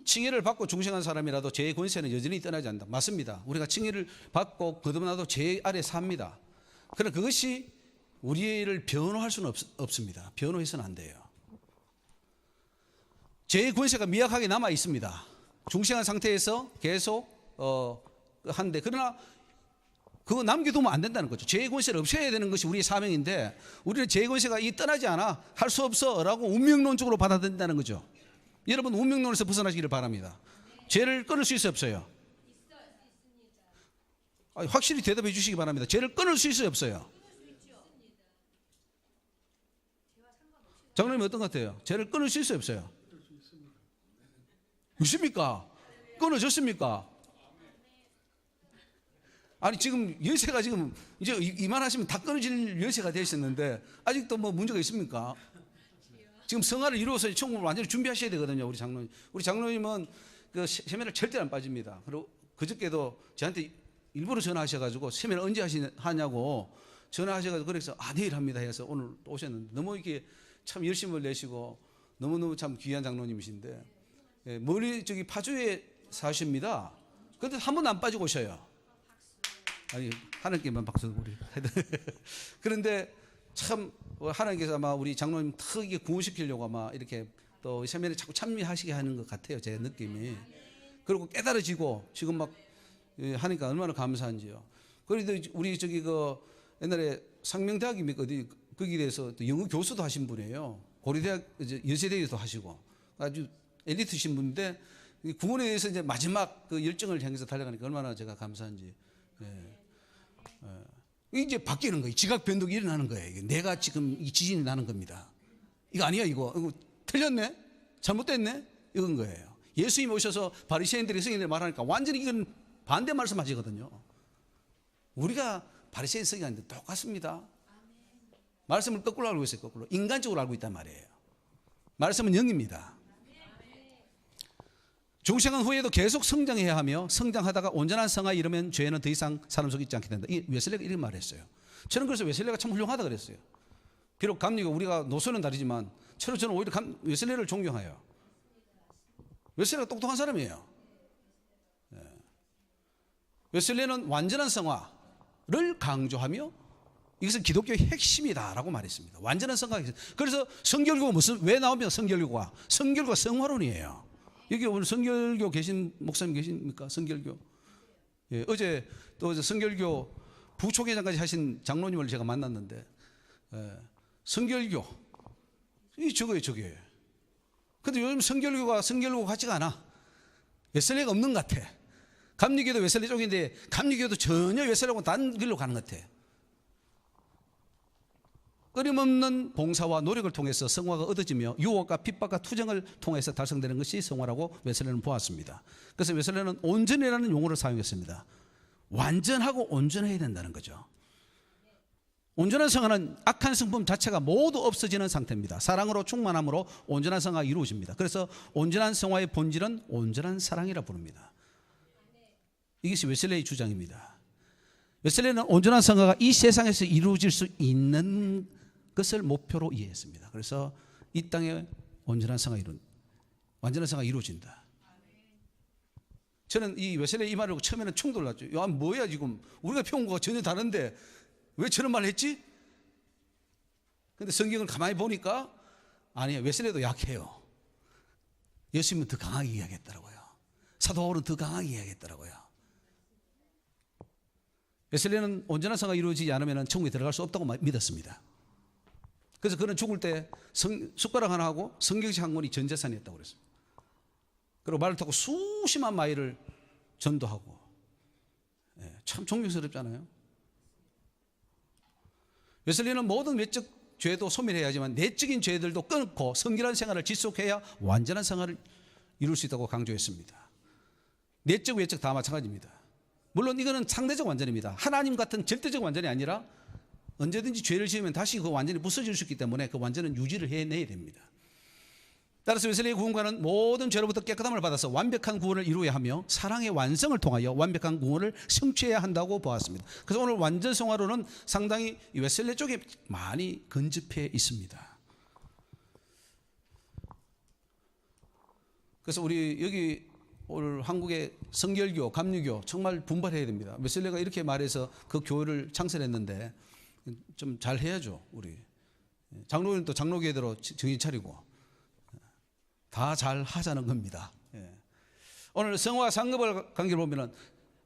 칭의를 받고 중생한 사람이라도 죄의 권세는 여전히 떠나지 않는다. 맞습니다. 우리가 칭의를 받고 거듭나도 죄 아래 삽니다. 그러나 그것이 우리를 변호할 수는 없습니다. 변호해서는 안 돼요. 죄의 권세가 미약하게 남아 있습니다. 중생한 상태에서 계속 한데 그러나 그거 남겨두면 안 된다는 거죠. 죄의 권세를 없애야 되는 것이 우리의 사명인데 우리는 죄의 권세가 떠나지 않아 할 수 없어라고 운명론적으로 받아들인다는 거죠. 여러분 운명론에서 벗어나시기를 바랍니다. 죄를 끊을 수 있어요 없어요? 확실히 대답해 주시기 바랍니다. 죄를 끊을 수 있어요 없어요? 장로님 어떤 것 같아요? 죄를 끊을 수 있어요 없어요? 있습니까? 끊어졌습니까? 아니 지금 열쇠가 지금 이제 이만하시면 다 끊어질 열쇠가 되셨는데 아직도 뭐 문제가 있습니까? 지금 성화를 이루어서 천국을 완전히 준비하셔야 되거든요. 우리 장로님. 우리 장로님은 그 세면을 절대 안 빠집니다. 그리고 그저께도 저한테 일부러 전화하셔가지고 세면 언제 하냐고 전화하셔가지고 그래서 내일 합니다 해서 오늘 오셨는데 너무 이렇게 참 열심을 내시고 너무너무 참 귀한 장로님이신데 멀리 저기 파주에 사십니다. 근데 한 번도 안 빠지고 오셔요. 아니 하나님께만 박수 우리. 그런데 참 하나님께서 아마 우리 장로님 특이하게 구원시키려고 아마 이렇게 또 세면에 자꾸 참여하시게 하는 것 같아요. 제 느낌이. 그리고 깨달아지고 지금 막 하니까 얼마나 감사한지요. 그래도 우리 저기 그 옛날에 상명대학입니까 어디 거기에 대해서 또 영어 교수도 하신 분이에요. 고려대학 여세대에도 하시고 아주 엘리트신 분인데 구원에 대해서 이제 마지막 그 열정을 향해서 달려가니까 얼마나 제가 감사한지. 이제 바뀌는 거예요. 지각 변동이 일어나는 거예요. 이게 내가 지금 이 지진이 나는 겁니다. 이거 아니야 이거 틀렸네? 잘못됐네? 이건 거예요. 예수님이 오셔서 바리새인들이 성인들 말하니까 완전히 이건 반대 말씀하시거든요. 우리가 바리새인 성인한테 똑같습니다. 말씀을 거꾸로 알고 있어요. 거꾸로 인간적으로 알고 있단 말이에요. 말씀은 영입니다. 중생한 후에도 계속 성장해야 하며 성장하다가 온전한 성화에 이르면 죄는 더 이상 사람 속에 있지 않게 된다. 웨슬레가 이렇게 말했어요. 저는 그래서 웨슬레가 참 훌륭하다 그랬어요. 비록 감리교 우리가 노선은 다르지만 저는 오히려 웨슬레를 존경해요. 웨슬레가 똑똑한 사람이에요. 웨슬레는 완전한 성화를 강조하며 이것은 기독교의 핵심이다라고 말했습니다. 완전한 성화. 그래서 성결교가 왜 나옵니까? 성결교가 성화론이에요. 여기 오늘 성결교 계신 목사님 계십니까? 성결교. 예, 어제 성결교 부총회장까지 하신 장로님을 제가 만났는데 성결교 저거예요. 근데 요즘 성결교가 같지가 않아. 웨슬레가 없는 것 같아. 감리교도 웨슬레 쪽인데 감리교도 전혀 웨슬레하고는 다른 길로 가는 것 같아. 끊임없는 봉사와 노력을 통해서 성화가 얻어지며 유혹과 핍박과 투정을 통해서 달성되는 것이 성화라고 웨슬레는 보았습니다. 그래서 웨슬레는 온전이라는 용어를 사용했습니다. 완전하고 온전해야 된다는 거죠. 온전한 성화는 악한 성품 자체가 모두 없어지는 상태입니다. 사랑으로 충만함으로 온전한 성화가 이루어집니다. 그래서 온전한 성화의 본질은 온전한 사랑이라 부릅니다. 이것이 웨슬레의 주장입니다. 웨슬레는 온전한 성화가 이 세상에서 이루어질 수 있는 것을 목표로 이해했습니다. 그래서 이 땅에 온전한 성화 이룬 완전한 성화가 이루어진다. 저는 이 웨슬레이 이 말을 듣고 처음에는 충돌났죠. 야, 뭐야 지금 우리가 배운 거가 전혀 다른데 왜 저런 말을 했지? 근데 성경을 가만히 보니까 아니에요. 웨슬레이도 약해요. 예수님은 더 강하게 이야기했더라고요. 사도 바울은 더 강하게 이야기했더라고요. 웨슬레이는 온전한 성화가 이루어지지 않으면 천국에 들어갈 수 없다고 믿었습니다. 그래서 그는 죽을 때 숟가락 하나 하고 성경책 한 권이 전 재산이었다고 그랬습니다. 그리고 말을 타고 수십만 마일을 전도하고, 참 존경스럽잖아요. 웨슬리는 모든 외적 죄도 소멸해야 하지만 내적인 죄들도 끊고 성결한 생활을 지속해야 완전한 생활을 이룰 수 있다고 강조했습니다. 내적 외적 다 마찬가지입니다. 물론 이거는 상대적 완전입니다. 하나님 같은 절대적 완전이 아니라 언제든지 죄를 지으면 다시 그 완전이 부서질 수 있기 때문에 그 완전은 유지를 해내야 됩니다. 따라서 웨슬리의 구원과는 모든 죄로부터 깨끗함을 받아서 완벽한 구원을 이루어야 하며 사랑의 완성을 통하여 완벽한 구원을 성취해야 한다고 보았습니다. 그래서 오늘 완전 성화로는 상당히 웨슬리 쪽에 많이 근접해 있습니다. 그래서 우리 여기 오늘 한국의 성결교, 감리교 정말 분발해야 됩니다. 웨슬리가 이렇게 말해서 그 교회를 창설했는데 좀 잘 해야죠. 우리 장로는 또 장로교회대로 정신 차리고 다 잘 하자는 겁니다. 오늘 성화 상급을 관계를 보면은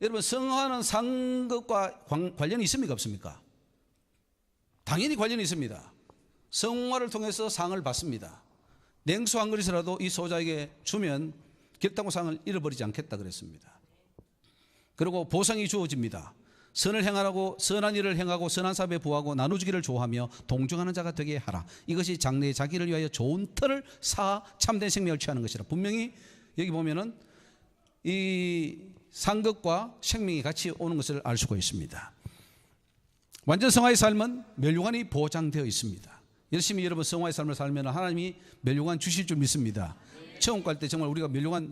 여러분 성화는 상급과 관련이 있습니까 없습니까? 당연히 관련이 있습니다. 성화를 통해서 상을 받습니다. 냉수 한 그릇이라도 이 소자에게 주면 결단코 상을 잃어버리지 않겠다 그랬습니다. 그리고 보상이 주어집니다. 선을 행하라고 선한 일을 행하고 선한 사업에 부하고 나누주기를 좋아하며 동정하는 자가 되게 하라. 이것이 장래의 자기를 위하여 좋은 터를 쌓아 참된 생명을 취하는 것이라. 분명히 여기 보면은 이 상급과 생명이 같이 오는 것을 알 수가 있습니다. 완전 성화의 삶은 멸류관이 보장되어 있습니다. 열심히 여러분 성화의 삶을 살면 하나님이 멸류관 주실 줄 믿습니다. 천국 갈 때 정말 우리가 멸류관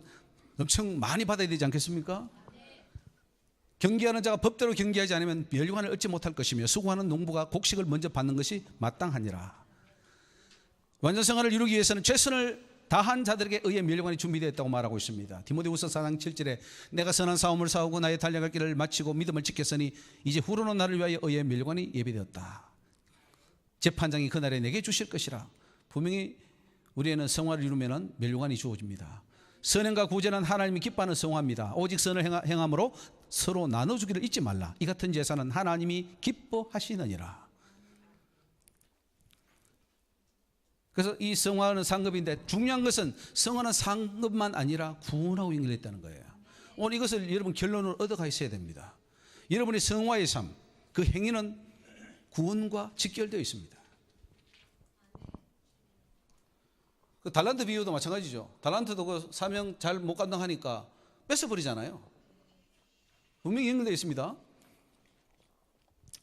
엄청 많이 받아야 되지 않겠습니까? 경계하는 자가 법대로 경계하지 않으면 멸류관을 얻지 못할 것이며 수고하는 농부가 곡식을 먼저 받는 것이 마땅하니라. 완전 성화를 이루기 위해서는 최선을 다한 자들에게 의해 멸류관이 준비되었다고 말하고 있습니다. 디모데후서 4장 7절에 내가 선한 싸움을 싸우고 나의 달려갈 길을 마치고 믿음을 지켰으니 이제 후로는 나를 위하여 의해 멸류관이 예비되었다. 재판장이 그날에 내게 주실 것이라. 분명히 우리에는 성화를 이루면 멸류관이 주어집니다. 선행과 구제는 하나님이 기뻐하는 성화입니다. 오직 선을 행함으로 서로 나눠주기를 잊지 말라. 이 같은 제사는 하나님이 기뻐하시느니라. 그래서 이 성화는 상급인데 중요한 것은 성화는 상급만 아니라 구원하고 연결했다는 거예요. 오늘 이것을 여러분 결론을 얻어가 있어야 됩니다. 여러분의 성화의 삶, 그 행위는 구원과 직결되어 있습니다. 그 달란트 비유도 마찬가지죠. 달란트도 그 사명 잘 못 감당하니까 뺏어버리잖아요. 분명히 연결되어 있습니다.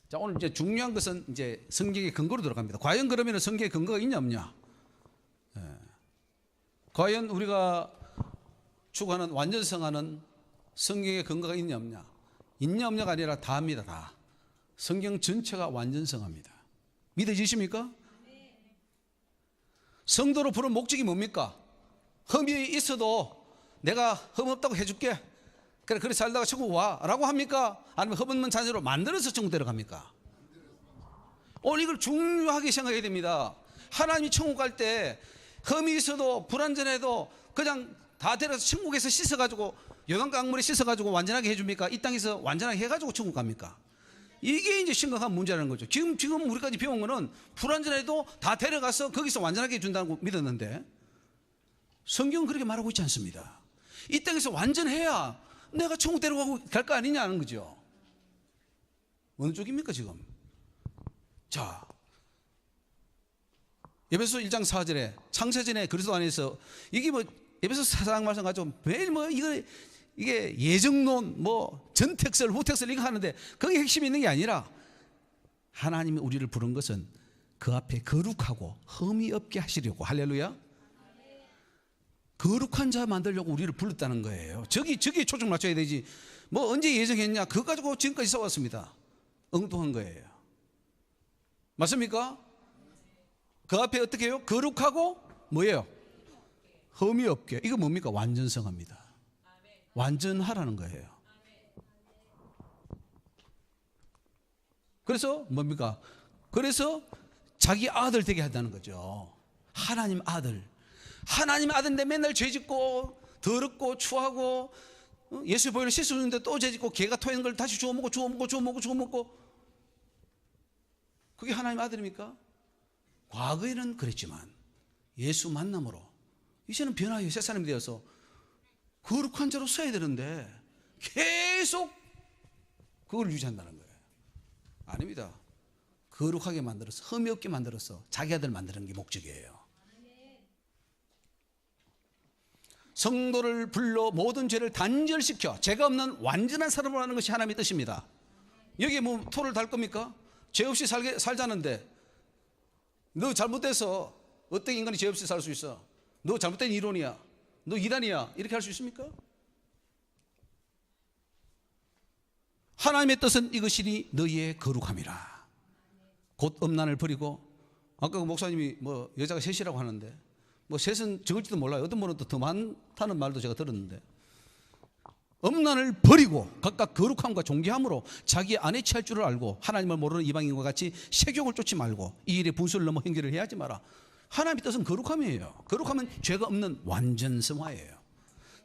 자, 오늘 이제 중요한 것은 이제 성경의 근거로 들어갑니다. 과연 그러면 성경의 근거가 있냐 없냐? 과연 우리가 추구하는 완전 성화는 성경의 근거가 있냐 없냐? 있냐 없냐가 아니라 다입니다. 다. 성경 전체가 완전 성화입니다. 믿어지십니까? 성도로 부른 목적이 뭡니까? 흠이 있어도 내가 흠 없다고 해줄게. 그래 살다가 천국 와 라고 합니까? 아니면 흠 없는 자녀로 만들어서 천국 데려갑니까? 오늘 이걸 중요하게 생각해야 됩니다. 하나님이 천국 갈 때 흠이 있어도 불완전해도 그냥 다 데려서 천국에서 씻어가지고 요단강물에 씻어가지고 완전하게 해줍니까? 이 땅에서 완전하게 해가지고 천국 갑니까? 이게 이제 심각한 문제라는 거죠. 지금 우리까지 배운 거는 불완전해도 다 데려가서 거기서 완전하게 해준다고 믿었는데 성경은 그렇게 말하고 있지 않습니다. 이 땅에서 완전해야 내가 천국 데려가고 갈 거 아니냐는 거죠. 어느 쪽입니까 지금? 자, 에베소 1장 4절에 창세전에 그리스도 안에서 이게 뭐 에베소 4장 말씀 가지고 매일 뭐 이게 예정론 뭐 전택설 후택설 이거 하는데 거기 핵심이 있는 게 아니라 하나님이 우리를 부른 것은 그 앞에 거룩하고 흠이 없게 하시려고. 할렐루야. 거룩한 자 만들려고 우리를 불렀다는 거예요. 저기에 초점 맞춰야 되지. 뭐 언제 예정했냐 그거 가지고 지금까지 써왔습니다. 엉뚱한 거예요. 맞습니까? 그 앞에 어떻게 해요? 거룩하고 뭐예요? 흠이 없게. 이거 뭡니까? 완전성합니다. 완전하라는 거예요. 그래서 뭡니까? 그래서 자기 아들 되게 한다는 거죠. 하나님 아들. 하나님 아들인데 맨날 죄짓고 더럽고 추하고 예수 보혈로 씻어주는데 또 죄짓고 개가 토하는 걸 다시 주워 먹고 그게 하나님 아들입니까? 과거에는 그랬지만 예수 만남으로 이제는 변화의 새 사람이 되어서 거룩한 자로 써야 되는데 계속 그걸 유지한다는 거예요. 아닙니다. 거룩하게 만들어서 흠이 없게 만들어서 자기 아들 만드는 게 목적이에요. 성도를 불러 모든 죄를 단절시켜 죄가 없는 완전한 사람으로 하는 것이 하나님의 뜻입니다. 여기에 뭐 토를 달 겁니까? 죄 없이 살자는데 너 잘못돼서 어떻게 인간이 죄 없이 살 수 있어? 너 잘못된 이론이야. 너 이단이야. 이렇게 할 수 있습니까? 하나님의 뜻은 이것이니 너희의 거룩함이라. 곧 음란을 버리고, 아까 그 목사님이 뭐 여자가 셋이라고 하는데 뭐 셋은 적을지도 몰라요. 어떤 분은 또 더 많다는 말도 제가 들었는데, 음란을 버리고 각각 거룩함과 존귀함으로 자기 안에 취할 줄을 알고 하나님을 모르는 이방인과 같이 세욕을 쫓지 말고 이 일에 분수를 넘어 행위를 해야 하지 마라. 하나님의 뜻은 거룩함이에요. 거룩함은 죄가 없는 완전성화예요.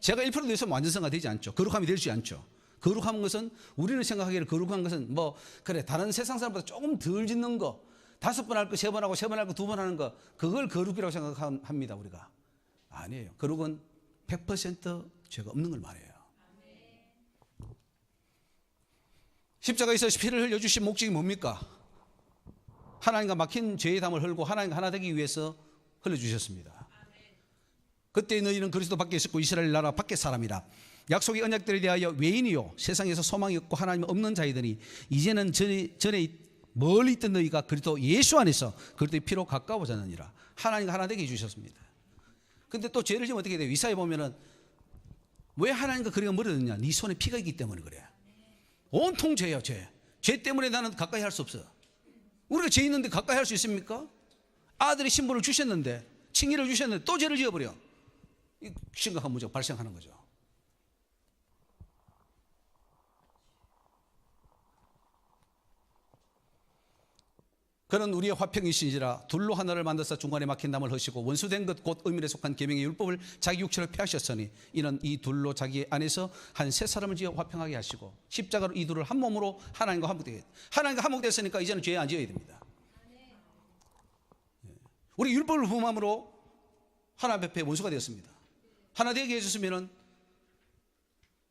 죄가 1%도 있으면 완전성화 되지 않죠. 거룩함이 되지 않죠. 거룩한 것은 우리는 생각하기를 거룩한 것은 뭐 그래 다른 세상 사람보다 조금 덜 짓는 거, 5번 할 거 3번 하고 3번 할 거 2번 하는 거, 그걸 거룩이라고 생각합니다. 우리가 아니에요. 거룩은 100% 죄가 없는 걸 말해요. 십자가에서 피를 흘려주신 목적이 뭡니까? 하나님과 막힌 죄의 담을 흘고 하나님과 하나 되기 위해서 흘려주셨습니다. 그때 너희는 그리스도 밖에 있었고 이스라엘 나라 밖에 사람이라. 약속의 언약들에 대하여 외인이요 세상에서 소망이 없고 하나님 없는 자이더니 이제는 전에 멀리 있던 너희가 그리스도 예수 안에서 그리스도의 피로 가까워졌느니라. 하나님과 하나 되게 해주셨습니다. 근데 또 죄를 지면 어떻게 돼요? 이사야 보면은 왜 하나님과 거리가 멀어졌냐? 네 손에 피가 있기 때문에 그래. 온통 죄야. 죄 때문에 나는 가까이 할 수 없어. 우리가 죄 있는데 가까이 할 수 있습니까? 아들의 신분을 주셨는데, 칭의를 주셨는데 또 죄를 지어버려. 심각한 문제가 발생하는 거죠. 그는 우리의 화평이시니라. 둘로 하나를 만드사 중간에 막힌 담을 허시고 원수된 것 곧 의미에 속한 계명의 율법을 자기 육체로 폐하셨으니 이는 이 둘로 자기 안에서 한 세 사람을 지어 화평하게 하시고 십자가로 이 둘을 한 몸으로 하나님과 화목되게. 하나님과 화목됐으니까 이제는 죄 안 지어야 됩니다. 우리 율법을 범함으로 하나님 앞에 원수가 되었습니다. 하나 되게 해줬으면은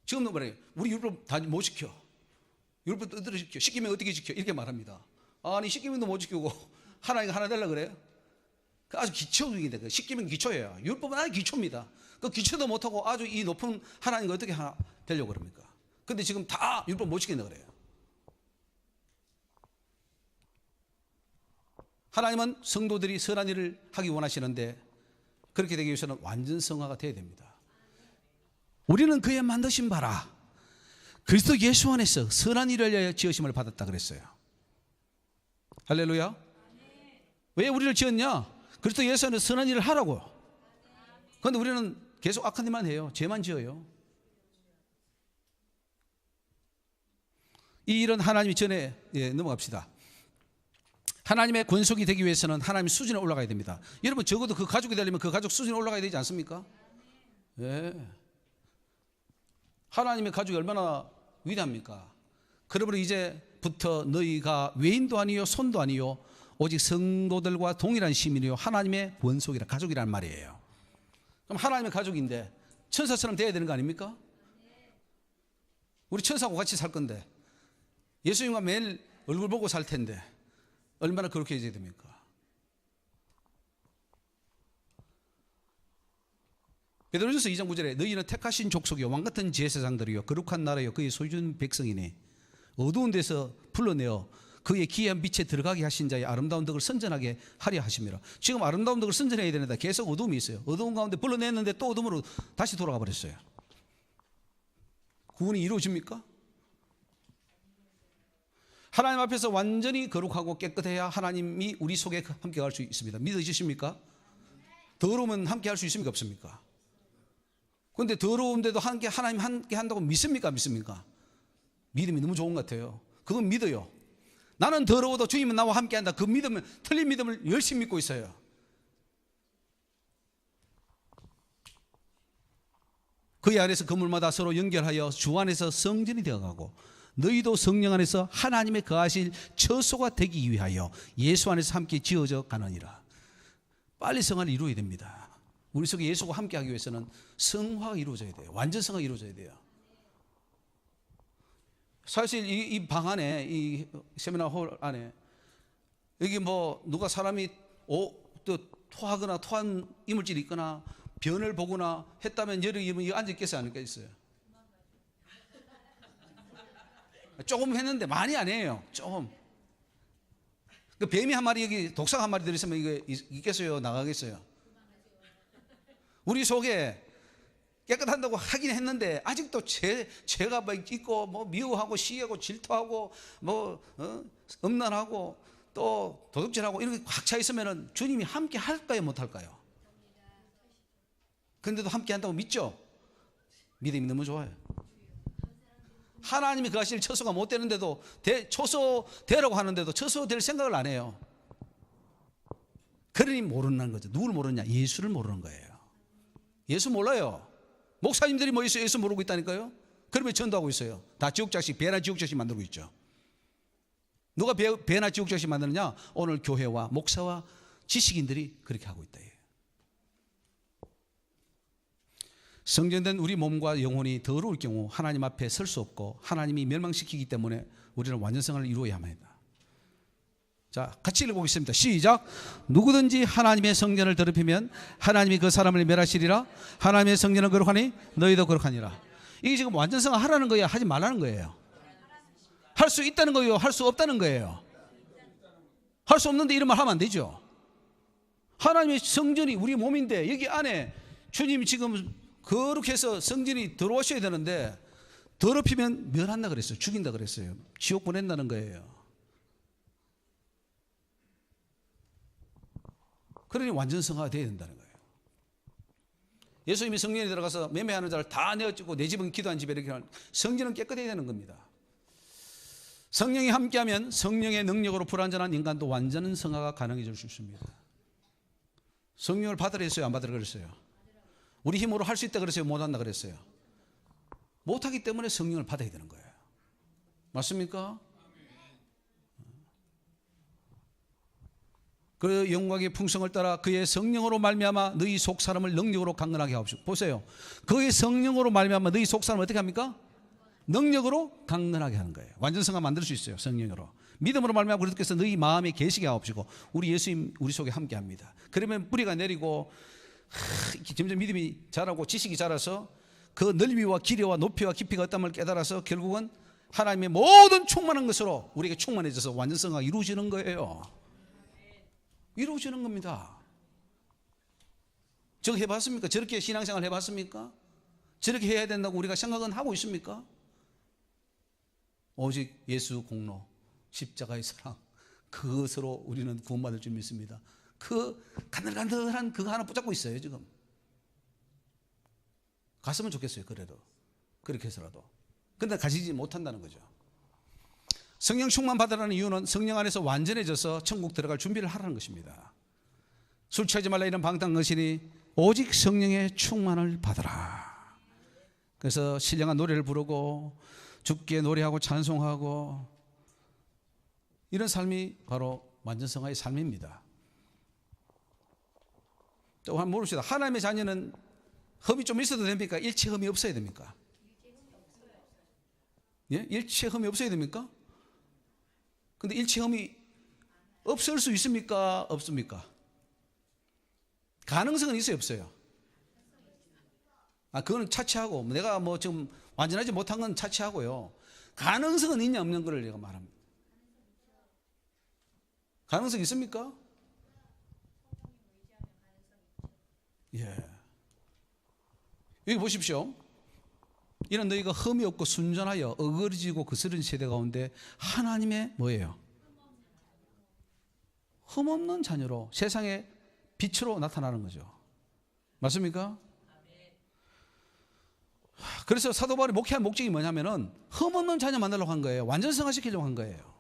지금도 말해요. 우리 율법 다 못 지켜. 율법 뜻대로 지켜. 시키면 어떻게 지켜? 이렇게 말합니다. 아니 시키면도 못 지키고 하나님과 하나 되려고 그래요? 그 아주 기초인데 시키면 기초예요. 율법은 아주 기초입니다. 그 기초도 못하고 아주 이 높은 하나님과 어떻게 하나 되려고 그럽니까? 근데 지금 다 율법 못 지킨다 그래요. 하나님은 성도들이 선한 일을 하기 원하시는데 그렇게 되기 위해서는 완전 성화가 되어야 됩니다. 우리는 그의 만드신 바라 그리스도 예수 안에서 선한 일을 위하여 지으심을 받았다 그랬어요. 할렐루야. 왜 우리를 지었냐? 그리스도 예수 안에서 선한 일을 하라고. 그런데 우리는 계속 악한 일만 해요. 죄만 지어요. 이런 하나님이 전에 넘어갑시다. 하나님의 권속이 되기 위해서는 하나님 수준에 올라가야 됩니다. 여러분 적어도 그 가족이 되려면 그 가족 수준에 올라가야 되지 않습니까? 예. 하나님의 가족이 얼마나 위대합니까? 그러므로 이제부터 너희가 외인도 아니요 손도 아니요 오직 성도들과 동일한 시민이요 하나님의 원속이라 가족이란 말이에요. 그럼 하나님의 가족인데 천사처럼 돼야 되는 거 아닙니까? 우리 천사하고 같이 살 건데 예수님과 매일 얼굴 보고 살 텐데 얼마나 그렇게 해야 됩니까? 베드로전서 2장 9절에 너희는 택하신 족속이요 왕같은 제사장들이요 거룩한 나라요 그의 소유준 백성이니 어두운 데서 불러내어 그의 기이한 빛에 들어가게 하신 자의 아름다운 덕을 선전하게 하려 하심이라. 지금 아름다운 덕을 선전해야 되는데 계속 어둠이 있어요. 어두운 가운데 불러냈는데 또 어둠으로 다시 돌아가 버렸어요. 구원이 이루어집니까? 하나님 앞에서 완전히 거룩하고 깨끗해야 하나님이 우리 속에 함께 갈 수 있습니다. 믿어지십니까? 더러우면 함께 할 수 있습니까? 없습니까? 그런데 더러운데도 하나님 함께 한다고 믿습니까? 믿습니까? 믿음이 너무 좋은 것 같아요. 그건 믿어요. 나는 더러워도 주님은 나와 함께 한다. 그 믿음은, 틀린 믿음을 열심히 믿고 있어요. 그의 안에서 건물마다 서로 연결하여 주 안에서 성전이 되어가고 너희도 성령 안에서 하나님의 거하실 처소가 되기 위하여 예수 안에서 함께 지어져 가느니라. 빨리 성화를 이루어야 됩니다. 우리 속에 예수와 함께 하기 위해서는 성화가 이루어져야 돼요. 완전성화가 이루어져야 돼요. 사실 이 방 안에, 이 세미나 홀 안에, 여기 뭐 누가 사람이 또 토하거나 토한 이물질이 있거나 변을 보거나 했다면 여러분이 앉아 있겠어요? 안 있겠어요? 조금 했는데 많이 안 해요. 조금. 그 뱀이 한 마리, 여기 독사가 한 마리 들어있으면 이게 있겠어요? 나가겠어요? 우리 속에 깨끗한다고 하긴 했는데 아직도 죄가 막 있고 뭐 미워하고 시기하고 질투하고 뭐 음란하고 또 도둑질하고 이런 게 꽉 차 있으면은 주님이 함께 할까요? 못 할까요? 그런데도 함께 한다고 믿죠? 믿음이 너무 좋아요. 하나님이 그 하실 처소가 못 되는데도 처소 되라고 하는데도 처소 될 생각을 안 해요. 그러니 모르는 거죠. 누굴 모르냐? 예수를 모르는 거예요. 예수 몰라요. 목사님들이 뭐 있어요? 예수 모르고 있다니까요. 그러면 전도하고 있어요. 다 지옥자식, 배나 지옥자식 만들고 있죠. 누가 배나 지옥자식 만드느냐? 오늘 교회와 목사와 지식인들이 그렇게 하고 있다. 성전된 우리 몸과 영혼이 더러울 경우 하나님 앞에 설 수 없고 하나님이 멸망시키기 때문에 우리는 완전성을 이루어야 합니다. 자, 같이 읽어보겠습니다. 시작. 누구든지 하나님의 성전을 더럽히면 하나님이 그 사람을 멸하시리라. 하나님의 성전은 거룩하니 너희도 거룩하니라. 이게 지금 완전성을 하라는 거예요? 하지 말라는 거예요? 할 수 있다는 거예요? 할 수 없다는 거예요? 할 수 없는데 이런 말 하면 안 되죠. 하나님의 성전이 우리 몸인데 여기 안에 주님이 지금 거룩해서 성전이 들어오셔야 되는데 더럽히면 멸한다 그랬어요. 죽인다 그랬어요. 지옥 보낸다는 거예요. 그러니 완전성화가 되어야 된다는 거예요. 예수님이 성전에 들어가서 매매하는 자를 다 내어찍고 내 집은 기도한 집에 이렇게 하는, 성전은 깨끗해야 되는 겁니다. 성령이 함께하면 성령의 능력으로 불완전한 인간도 완전한 성화가 가능해질 수 있습니다. 성령을 받으라 했어요? 안 받으라 그랬어요? 우리 힘으로 할 수 있다 그랬어요? 못한다 그랬어요? 못하기 때문에 성령을 받아야 되는 거예요. 맞습니까? 그 영광의 풍성을 따라 그의 성령으로 말미암아 너희 속 사람을 능력으로 강건하게 하옵시고. 보세요. 그의 성령으로 말미암아 너희 속 사람을 어떻게 합니까? 능력으로 강건하게 하는 거예요. 완전성화 만들 수 있어요. 성령으로. 믿음으로 말미암아 그리스도께서 너희 마음에 계시게 하옵시고 우리 예수님 우리 속에 함께합니다. 그러면 뿌리가 내리고 점점 믿음이 자라고 지식이 자라서 그 넓이와 길이와 높이와 깊이가 어떤 걸 깨달아서 결국은 하나님의 모든 충만한 것으로 우리에게 충만해져서 완전성화가 이루어지는 거예요. 이루어지는 겁니다. 저거 해봤습니까? 저렇게 신앙생활 해봤습니까? 저렇게 해야 된다고 우리가 생각은 하고 있습니까? 오직 예수 공로 십자가의 사랑 그것으로 우리는 구원받을 줄 믿습니다. 그 간들간들한 그거 하나 붙잡고 있어요. 지금 갔으면 좋겠어요. 그래도 그렇게 해서라도. 그런데 가지지 못한다는 거죠. 성령 충만 받으라는 이유는 성령 안에서 완전해져서 천국 들어갈 준비를 하라는 것입니다. 술 취하지 말라 이런 방탕한 것이니 오직 성령의 충만을 받으라. 그래서 신령한 노래를 부르고 주께 노래하고 찬송하고 이런 삶이 바로 완전성화의 삶입니다. 또 한번 물읍시다. 하나님의 자녀는 흠이 좀 있어도 됩니까? 일체 흠이 없어야 됩니까? 예? 일체 흠이 없어야 됩니까? 근데 일체 흠이 없을 수 있습니까? 없습니까? 가능성은 있어요? 없어요? 그거는 차치하고 내가 뭐 지금 완전하지 못한 건 차치하고요. 가능성은 있냐 없는 걸 내가 말합니다. 가능성 있습니까? 예. 여기 보십시오. 이런 너희가 흠이 없고 순전하여 어그러지고 거스른 세대 가운데 하나님의 뭐예요? 흠 없는 자녀로 세상의 빛으로 나타나는 거죠. 맞습니까? 그래서 사도 바울이 목회한 목적이 뭐냐면은 흠없는 자녀 만들려고 한 거예요. 완전성화 시키려고 한 거예요.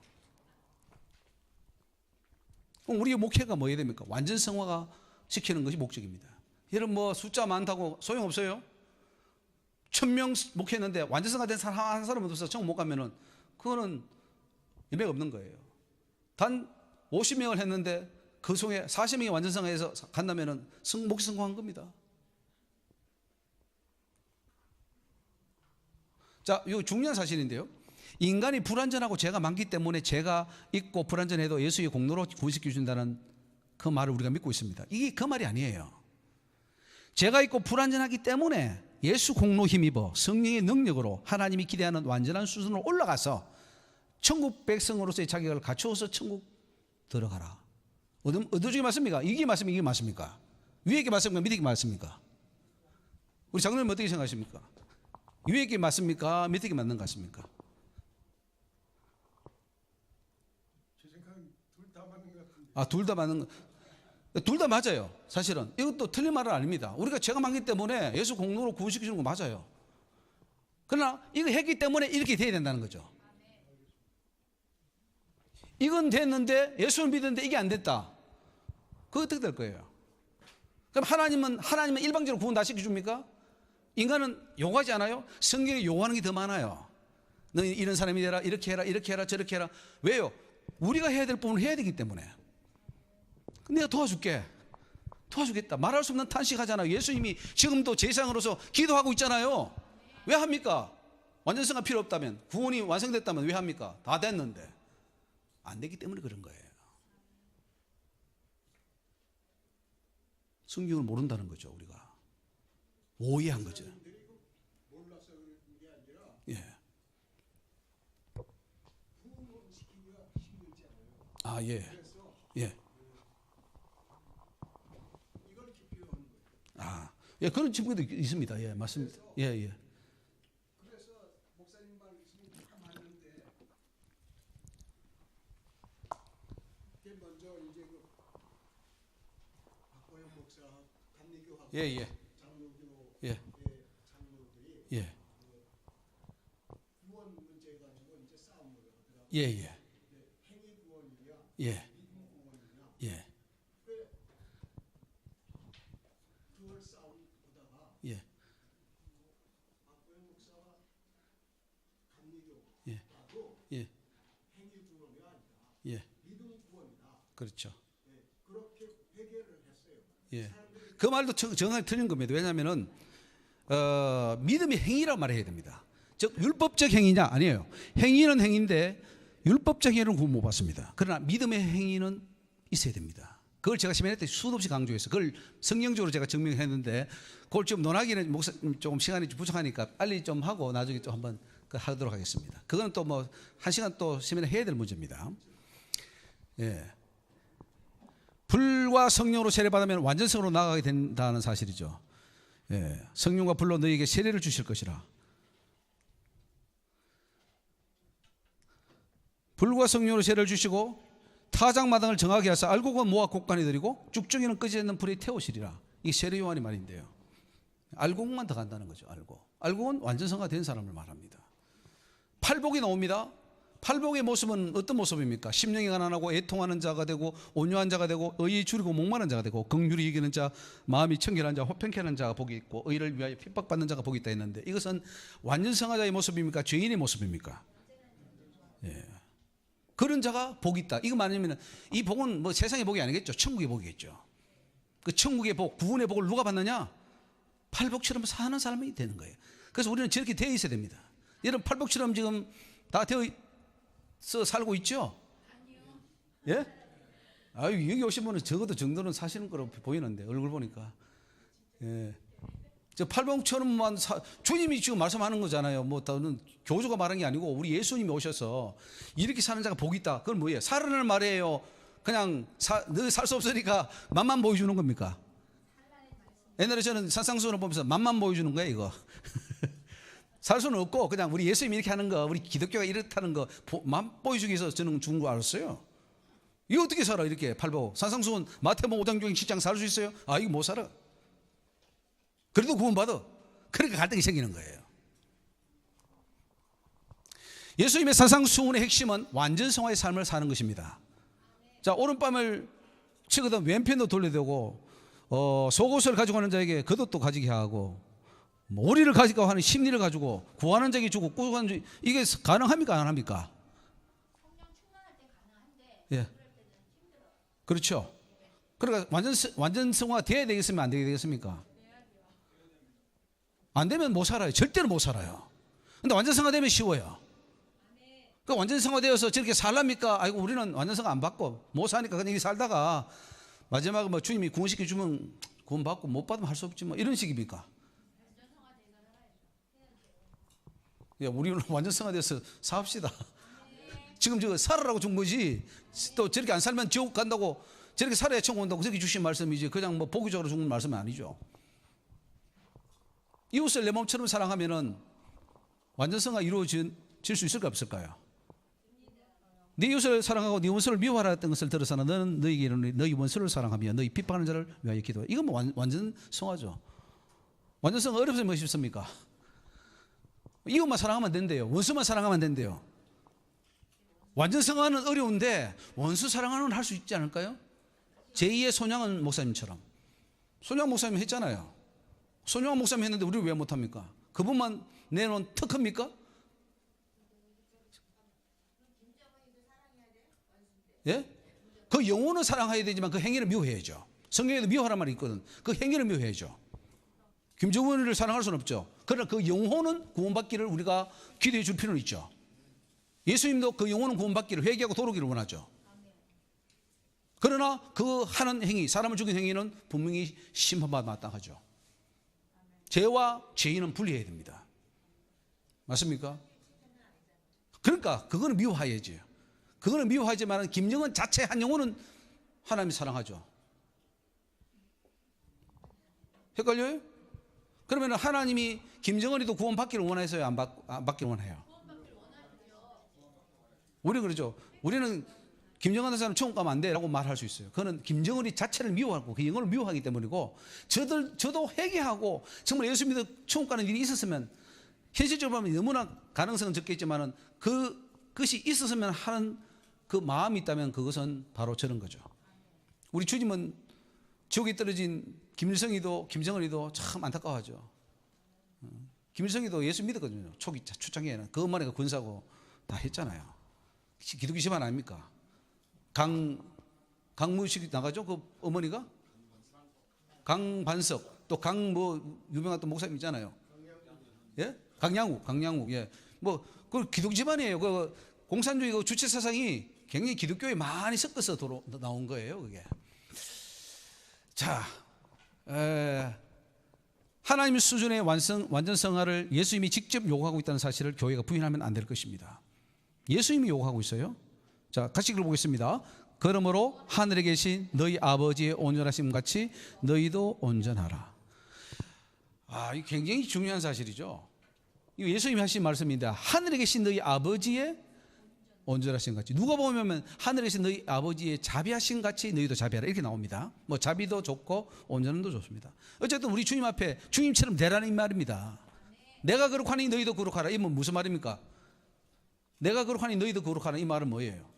그럼 우리 목회가 뭐해야 됩니까? 완전성화가 시키는 것이 목적입니다. 여러분 뭐 숫자 많다고 소용없어요. 1000명 목회했는데 완전성화 된 사람 한 사람도 없어서 천국 못 가면은 그거는 의미가 없는 거예요. 단 50명을 했는데 그 중에 40명이 완전성화해서 간다면은 목회 성공한 겁니다. 자, 이거 중요한 사실인데요. 인간이 불완전하고 죄가 많기 때문에 죄가 있고 불완전해도 예수의 공로로 구원시켜 준다는 그 말을 우리가 믿고 있습니다. 이게 그 말이 아니에요. 죄가 있고 불완전하기 때문에 예수 공로 힘입어 성령의 능력으로 하나님이 기대하는 완전한 수준으로 올라가서 천국 백성으로서의 자격을 갖추어서 천국 들어가라. 어느 쪽이 맞습니까? 이게 맞습니까? 이게 맞습니까? 위에 게 맞습니까? 밑에 게 맞습니까? 우리 장로님 어떻게 생각하십니까? 위에 게 맞습니까? 밑에 게 맞는 것 같습니까? 제 생각은 둘 다 맞는 것 같은데. 아, 둘 다 맞는 거. 둘 다 맞아요. 사실은 이것도 틀린 말은 아닙니다. 우리가 죄가 많기 때문에 예수 공로로 구원시키는 거 맞아요. 그러나 이거 했기 때문에 이렇게 돼야 된다는 거죠. 이건 됐는데 예수를 믿었는데 이게 안 됐다. 그거 어떻게 될 거예요? 그럼 하나님은 일방적으로 구원 다 시켜줍니까? 인간은 요구하지 않아요? 성경에 요구하는 게 더 많아요. 너 이런 사람이 되라, 이렇게 해라, 이렇게 해라, 저렇게 해라. 왜요? 우리가 해야 될 부분을 해야 되기 때문에. 내가 도와줄게. 도와주겠다. 말할 수 없는 탄식하잖아요. 예수님이 지금도 제사장으로서 기도하고 있잖아요. 왜 합니까? 완전성가 필요 없다면, 구원이 완성됐다면 왜 합니까? 다 됐는데. 안 되기 때문에 그런 거예요. 성경을 모른다는 거죠, 우리가. 오해한 거죠. 예. 아, 예. 예. 아, 예, 그런 친구도 있습니다. 예, 맞습니다. 예, 예. 그래서 목사님 말씀이 다 맞는데 이게 먼저 이제 그 박보영 목사, 감리교하고 예, 예. 장로교 예. 장로들이 예. 구원 문제 가지고 이제 싸움을 하더라고요. 예, 예. 행위 구원이냐, 예. 믿음 구원이냐, 예. 그걸 싸우다가 예. 박보영 목사와 감리교 예. 나도 예. 행위 구원이 아니다, 예. 믿음 구원이다. 그렇죠. 네, 그렇게 회개를 했어요. 예. 그 말도 정확히 틀린 겁니다. 왜냐하면은 믿음이 행위라고 말해야 됩니다. 즉 율법적 행위냐 아니에요. 행위는 행위인데 율법적 행위는 구원 못 받습니다. 그러나 믿음의 행위는 있어야 됩니다. 그걸 제가 시민회 때 수도 없이 강조해서 그걸 성경적으로 제가 증명했는데 그걸 좀 논하기는 조금 시간이 좀 부족하니까 빨리 좀 하고 나중에 또 한번 하도록 하겠습니다. 그건 또 뭐 1시간 또 시민회 해야 될 문제입니다. 예. 불과 성령으로 세례받으면 완전성으로 나아가게 된다는 사실이죠. 예. 성령과 불로 너희에게 세례를 주실 것이라. 불과 성령으로 세례를 주시고 타작마당을 정하게 하사 알곡은 모아 곡간에 들이고 쭉쭉이는 끄지 않는 불에 태우시리라. 이게 세례 요한의 말인데요. 알곡만 더 간다는 거죠. 알곡은 완전성화 된 사람을 말합니다. 팔복이 나옵니다. 팔복의 모습은 어떤 모습입니까? 심령이 가난하고 애통하는 자가 되고 온유한 자가 되고 의에 줄이고 목마른 자가 되고 긍휼히 이기는 자, 마음이 청결한 자, 화평케 하는 자가 복이 있고 의를 위하여 핍박받는 자가 복이 있다 했는데 이것은 완전성화자의 모습입니까? 죄인의 모습입니까? 예. 그런 자가 복이 있다. 이거 말하면 이 복은 뭐 세상의 복이 아니겠죠. 천국의 복이겠죠. 그 천국의 복, 구원의 복을 누가 받느냐? 팔복처럼 사는 사람이 되는 거예요. 그래서 우리는 저렇게 되어 있어야 됩니다. 여러분 팔복처럼 지금 다 되어 살고 있죠? 예? 아유, 여기 오신 분은 적어도 정도는 사시는 거로 보이는데 얼굴 보니까. 예. 저 팔복처럼만 주님이 지금 말씀하는 거잖아요. 뭐 다른 교주가 말한 게 아니고 우리 예수님이 오셔서 이렇게 사는 자가 복이 있다. 그건 뭐예요? 살아날 말이에요. 그냥 너 살 수 없으니까 맛만 보여주는 겁니까? 옛날에 저는 산상수훈을 보면서 맛만 보여주는 거예요, 이거. 살 수는 없고 그냥 우리 예수님이 이렇게 하는 거, 우리 기독교가 이렇다는 거 맛보여주기 위해서 저는 준 거 알았어요. 이거 어떻게 살아 이렇게 팔복. 산상수훈 마태복음 5장 중에 10장 살 수 있어요? 아, 이거 못 살아. 그래도 구원받아. 그러니까 갈등이 생기는 거예요. 예수님의 사상수훈의 핵심은 완전성화의 삶을 사는 것입니다. 자, 오른밤을 치거든 왼편도 돌려대고 속옷을 가지고 하는 자에게 겉옷도 가지게 하고 오리를 가지고 하는 심리를 가지고 구하는 자에게 주고 꾸하는 자, 이게 가능합니까 안 합니까? 예, 그렇죠. 그러니까 완전성화 돼야 되겠습니까 안 돼야 되겠습니까? 안 되면 못 살아요. 절대로 못 살아요. 근데 완전성화 되면 쉬워요. 그 완전성화되어서 저렇게 살랍니까? 아이고 우리는 완전성화 안 받고 못 사니까 그냥 이렇게 살다가 마지막에 뭐 주님이 구원시켜 주면 구원 받고 못 받으면 할 수 없지 뭐 이런 식입니까? 야, 우리는 완전성화돼서 삽시다. 지금 저 살아라고 준 거지. 또 저렇게 안 살면 지옥 간다고 저렇게 살아야 천국 온다고 그렇게 주신 말씀이지. 그냥 뭐 보기적으로 주는 말씀은 아니죠. 이웃을 내 몸처럼 사랑하면은 완전성화 이루어질 수 있을까 없을까요? 네 이웃을 사랑하고 네 원수를 미워하라 했던 것을 들어서는 너는 너희에게 이르노니 너희 원수를 사랑하며 너희 핍박하는 자를 위하여 기도해. 이건 뭐 완전 성화죠. 완전 성화 어렵습니까 쉽습니까? 이웃만 사랑하면 된대요. 원수만 사랑하면 된대요. 완전 성화는 어려운데 원수 사랑하는 건 할 수 있지 않을까요? 제2의 손양은 목사님처럼. 손양 목사님 했잖아요. 손양 목사님 했는데 우리 왜 못합니까? 그분만 내놓은 특허입니까? 예? 그 영혼은 사랑해야 되지만 그 행위를 미워해야죠. 성경에도 미워하란 말이 있거든. 그 행위를 미워해야죠. 김정은을 사랑할 수는 없죠. 그러나 그 영혼은 구원받기를 우리가 기도해 줄 필요는 있죠. 예수님도 그 영혼은 구원받기를 회개하고 돌아오기를 원하죠. 그러나 그 하는 행위, 사람을 죽인 행위는 분명히 심판받아 마땅하죠. 죄와 죄인은 분리해야 됩니다. 맞습니까? 그러니까 그거는 미워해야지. 그거는 미워하지만 김정은 자체 한 영혼은 하나님이 사랑하죠. 헷갈려요? 그러면 하나님이 김정은이도 구원받기를 원해서요? 안 받기를 원해요? 우리는 그러죠. 우리는 김정은 사람 천국 가면 안 돼 라고 말할 수 있어요. 그거는 김정은이 자체를 미워하고 그 영혼을 미워하기 때문이고 저도 회개하고 정말 예수 믿어 천국 가는 일이 있었으면 현실적으로 보면 너무나 가능성은 적겠지만 그것이 있었으면 하는 그 마음이 있다면 그것은 바로 저런 거죠. 우리 주님은 지옥에 떨어진 김일성이도 김정은이도 참 안타까워하죠. 김일성이도 예수 믿었거든요. 초창기에는 그것만 해도 군사고 다 했잖아요. 기독교 집안 아닙니까? 강무식 나가죠? 그 어머니가? 강반석 또 유명한 또 목사님 있잖아요. 예? 강양욱. 예. 뭐, 그 기독교 집안이에요. 그 공산주의 그 주체 사상이 굉장히 기독교에 많이 섞어서 나온 거예요, 그게. 자, 하나님 수준의 완전성화를 예수님이 직접 요구하고 있다는 사실을 교회가 부인하면 안 될 것입니다. 예수님이 요구하고 있어요. 자, 같이 읽어보겠습니다. 그러므로 하늘에 계신 너희 아버지의 온전하심 같이 너희도 온전하라. 이게 굉장히 중요한 사실이죠. 이거 예수님이 하신 말씀인데 하늘에 계신 너희 아버지의 온전하신 같이. 누가 보면 하늘에 계신 너희 아버지의 자비하신 같이 너희도 자비하라 이렇게 나옵니다. 뭐 자비도 좋고 온전함도 좋습니다. 어쨌든 우리 주님 앞에 주님처럼 되라는 말입니다. 내가 거룩하니 너희도 거룩하라. 이 무슨 말입니까? 내가 거룩하니 너희도 거룩하라 이 말은 뭐예요?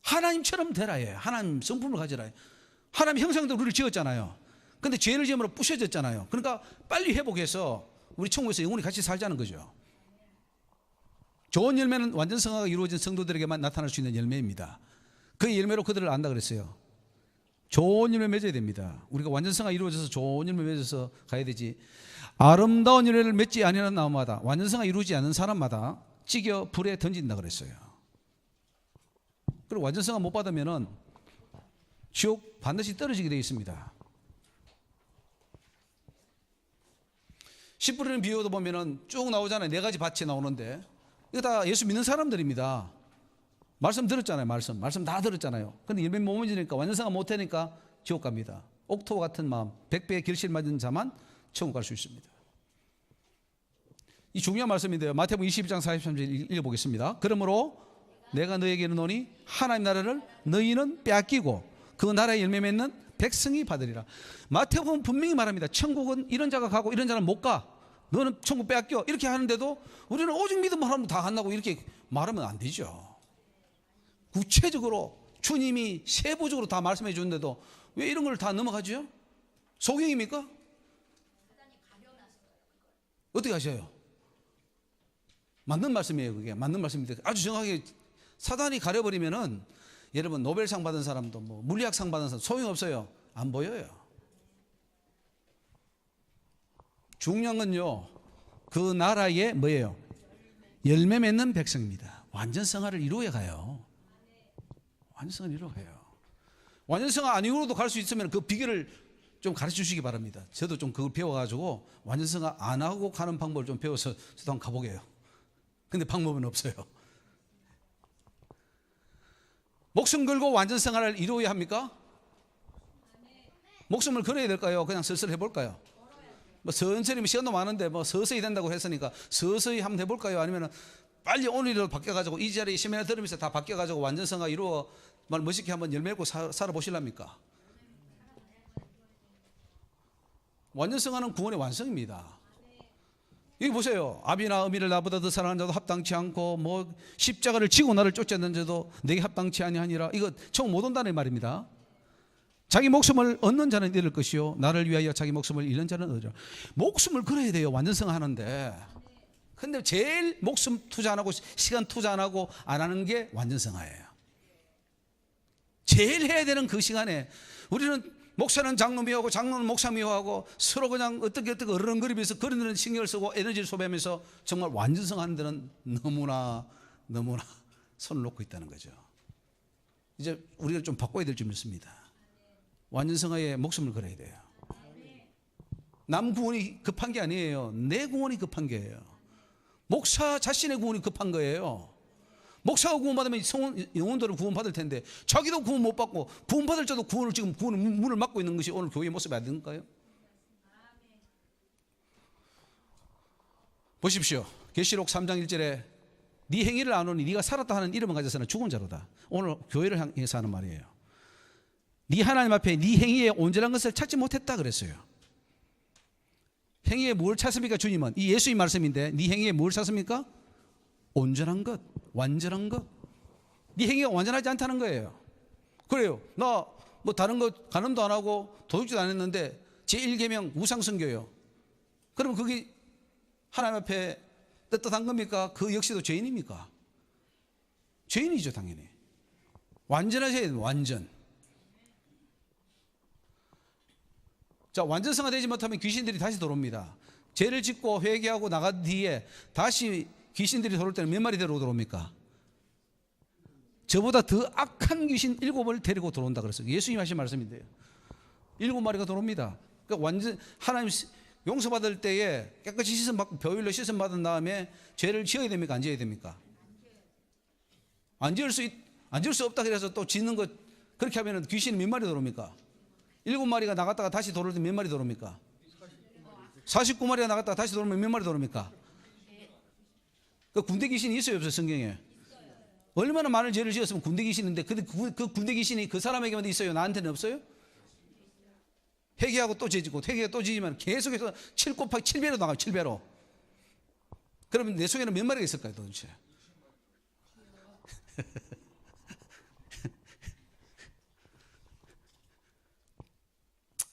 하나님처럼 되라예요. 하나님 성품을 가지라. 하나님 형상대로 우리를 지었잖아요. 근데 죄를 지음으로 부셔졌잖아요. 그러니까 빨리 회복해서 우리 천국에서 영원히 같이 살자는 거죠. 좋은 열매는 완전 성화가 이루어진 성도들에게만 나타날 수 있는 열매입니다. 그 열매로 그들을 안다 그랬어요. 좋은 열매 맺어야 됩니다. 우리가 완전 성화가 이루어져서 좋은 열매 맺어서 가야 되지. 아름다운 열매를 맺지 아니하는 나무마다 완전 성화가 이루어지지 않는 사람마다 찌겨 불에 던진다 그랬어요. 그리고 완전 성화 못 받으면은 지옥 반드시 떨어지게 되어 있습니다. 씨 뿌리는 비유도 보면은 쭉 나오잖아요. 4가지 밭이 나오는데 이거 다 예수 믿는 사람들입니다. 말씀 들었잖아요. 말씀 다 들었잖아요. 근데 열매 못 맺으니까 완전성화 못 하니까 지옥 갑니다. 옥토와 같은 마음 100배의 결실 맞은 자만 천국 갈 수 있습니다. 이 중요한 말씀인데요. 마태복음 22장 43절 읽어보겠습니다. 그러므로 내가 너에게 이르노니 하나님 나라를 너희는 빼앗기고 그 나라의 열매 맺는 백성이 받으리라. 마태복음 분명히 말합니다. 천국은 이런 자가 가고 이런 자는 못 가. 너는 천국 빼앗겨. 이렇게 하는데도 우리는 오직 믿음만 하면 다 간다고 이렇게 말하면 안 되죠. 구체적으로 주님이 세부적으로 다 말씀해 주는데도 왜 이런 걸 다 넘어가죠? 소경입니까? 어떻게 하셔요? 맞는 말씀이에요. 그게 맞는 말씀인데 아주 정확하게 사단이 가려버리면은 여러분 노벨상 받은 사람도 뭐 물리학상 받은 사람 소용없어요. 안 보여요. 중요한 건요, 그 나라의 뭐예요? 열매 맺는 백성입니다. 완전성화를 이루어야 가요. 완전성을 이루어 가요. 완전성화 아니고도 갈 수 있으면 그 비결을 좀 가르쳐 주시기 바랍니다. 저도 좀 그걸 배워가지고 완전성화 안 하고 가는 방법을 좀 배워서 저도 한번 가보게요. 근데 방법은 없어요. 목숨 걸고 완전성화를 이루어야 합니까? 목숨을 걸어야 될까요? 그냥 슬슬 해볼까요? 뭐 천천히 시간도 많은데 뭐 서서히 된다고 했으니까 서서히 한번 해볼까요? 아니면 빨리 오늘이라도 바뀌어가지고 이 자리에 세미나 들으면서 다 바뀌어가지고 완전성화 이루어 말 멋있게 한번 열매 맺고 살아보실랍니까? 완전성화는 구원의 완성입니다. 여기 보세요. 아비나 어미를 나보다 더 사랑하는 자도 합당치 않고 뭐 십자가를 지고 나를 쫓아낸 자도 내게 합당치 아니하니라. 이거 처음 못 온다는 말입니다. 자기 목숨을 얻는 자는 잃을 것이요 나를 위하여 자기 목숨을 잃는 자는 얻으리라. 목숨을 걸어야 돼요. 완전성 하는데. 근데 제일 목숨 투자 안 하고 시간 투자 안 하고 안 하는 게 완전성화예요. 제일 해야 되는 그 시간에 우리는 목사는 장로 미워하고 장로는 목사 미워하고 서로 그냥 어떻게 어른거리면서 그런 신경을 쓰고 에너지를 소비하면서 정말 완전성하는 데는 너무나 손을 놓고 있다는 거죠. 이제 우리가 좀 바꿔야 될 줄 믿습니다. 완전성화에 목숨을 걸어야 돼요. 남 구원이 급한 게 아니에요. 내 구원이 급한 게예요. 목사 자신의 구원이 급한 거예요. 목사가 구원받으면 영혼들을 구원받을 텐데 자기도 구원 못 받고 구원받을 자도 지금 구원의 문을 막고 있는 것이 오늘 교회의 모습이 아닌가요? 보십시오. 계시록 3장 1절에 네 행위를 안 오니 네가 살았다 하는 이름을 가져서는 죽은 자로다. 오늘 교회를 향해서 하는 말이에요. 네 하나님 앞에 네 행위에 온전한 것을 찾지 못했다 그랬어요. 행위에 뭘 찾습니까? 주님은 이 예수의 말씀인데 네 행위에 뭘 찾습니까? 온전한 것, 완전한 것. 네 행위가 완전하지 않다는 거예요. 그래요. 나 뭐 다른 거 간음도 안 하고 도둑질도 안 했는데 제1계명 우상숭배요. 그럼 그게 하나님 앞에 떳떳한 겁니까? 그 역시도 죄인입니까? 죄인이죠, 당연히. 완전하셔야 돼요, 완전. 자, 완전성화 되지 못하면 귀신들이 다시 들어옵니다. 죄를 짓고 회개하고 나간 뒤에 다시 귀신들이 들어올 때는 몇 마리 데리고 들어옵니까? 저보다 더 악한 귀신 7을 데리고 들어온다 그랬어요. 예수님 하신 말씀인데요. 7마리가 들어옵니다. 그러니까 완전 하나님 용서받을 때에 깨끗이 씻음받고 보혈로 씻음받은 다음에 죄를 지어야 됩니까? 안 지어야 됩니까? 안 지을 수 없다 그래서 또 짓는 것 그렇게 하면 귀신이 몇 마리 들어옵니까? 7마리가 나갔다가 다시 들어올 때 몇 마리 들어옵니까? 49마리가 나갔다가 다시 들어오면 몇 마리 들어옵니까? 그 군대 귀신이 있어요, 없어요, 성경에? 얼마나 많은 죄를 지었으면 군대 귀신인데 그 군대 귀신이 그 사람에게만 있어요? 나한테는 없어요? 회개하고 또 죄 짓고 회개하고 또 지지만 계속해서 7 곱하기 7배로 나가요. 7배로. 그러면 내 속에는 몇 마리가 있을까요, 도대체?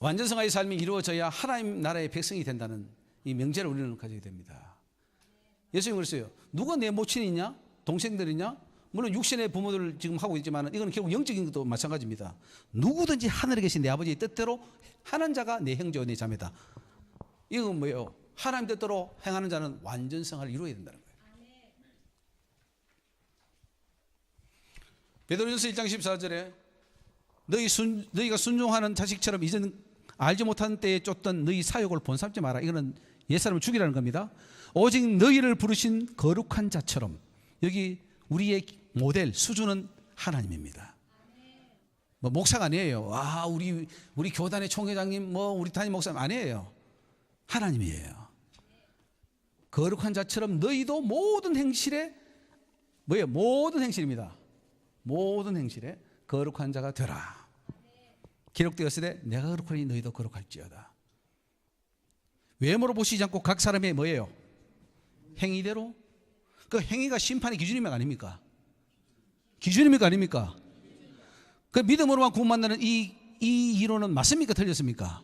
완전성화의 삶이 이루어져야 하나님 나라의 백성이 된다는 이 명제를 우리는 가지게 됩니다. 예수님이 그랬어요. 누가 내 모친이냐? 동생들이냐? 물론 육신의 부모들을 지금 하고 있지만 이건 결국 영적인 것도 마찬가지입니다. 누구든지 하늘에 계신 내 아버지의 뜻대로 하는 자가 내 형제와 내 자매다. 이건 뭐예요? 하나님 뜻대로 행하는 자는 완전성화를 이루어야 된다는 거예요. 베드로전서 1장 14절에 너희가 순종하는 자식처럼 이제는 알지 못한 때에 쫓던 너희 사욕을 본삼지 마라. 이거는 옛사람을 죽이라는 겁니다. 오직 너희를 부르신 거룩한 자처럼. 여기 우리의 모델 수준은 하나님입니다. 뭐 목사가 아니에요. 아, 우리 교단의 총회장님, 뭐 우리 담임 목사님 아니에요. 하나님이에요. 거룩한 자처럼 너희도 모든 행실에 뭐예요? 모든 행실입니다. 모든 행실에 거룩한 자가 되라. 기록되었으되 내가 거룩하니 너희도 거룩할지어다. 외모로 보시지 않고 각 사람의 뭐예요? 행위대로. 그 행위가 심판의 기준입니까 아닙니까? 기준입니까 아닙니까? 그 믿음으로만 구원받는 이 이론은 맞습니까 틀렸습니까?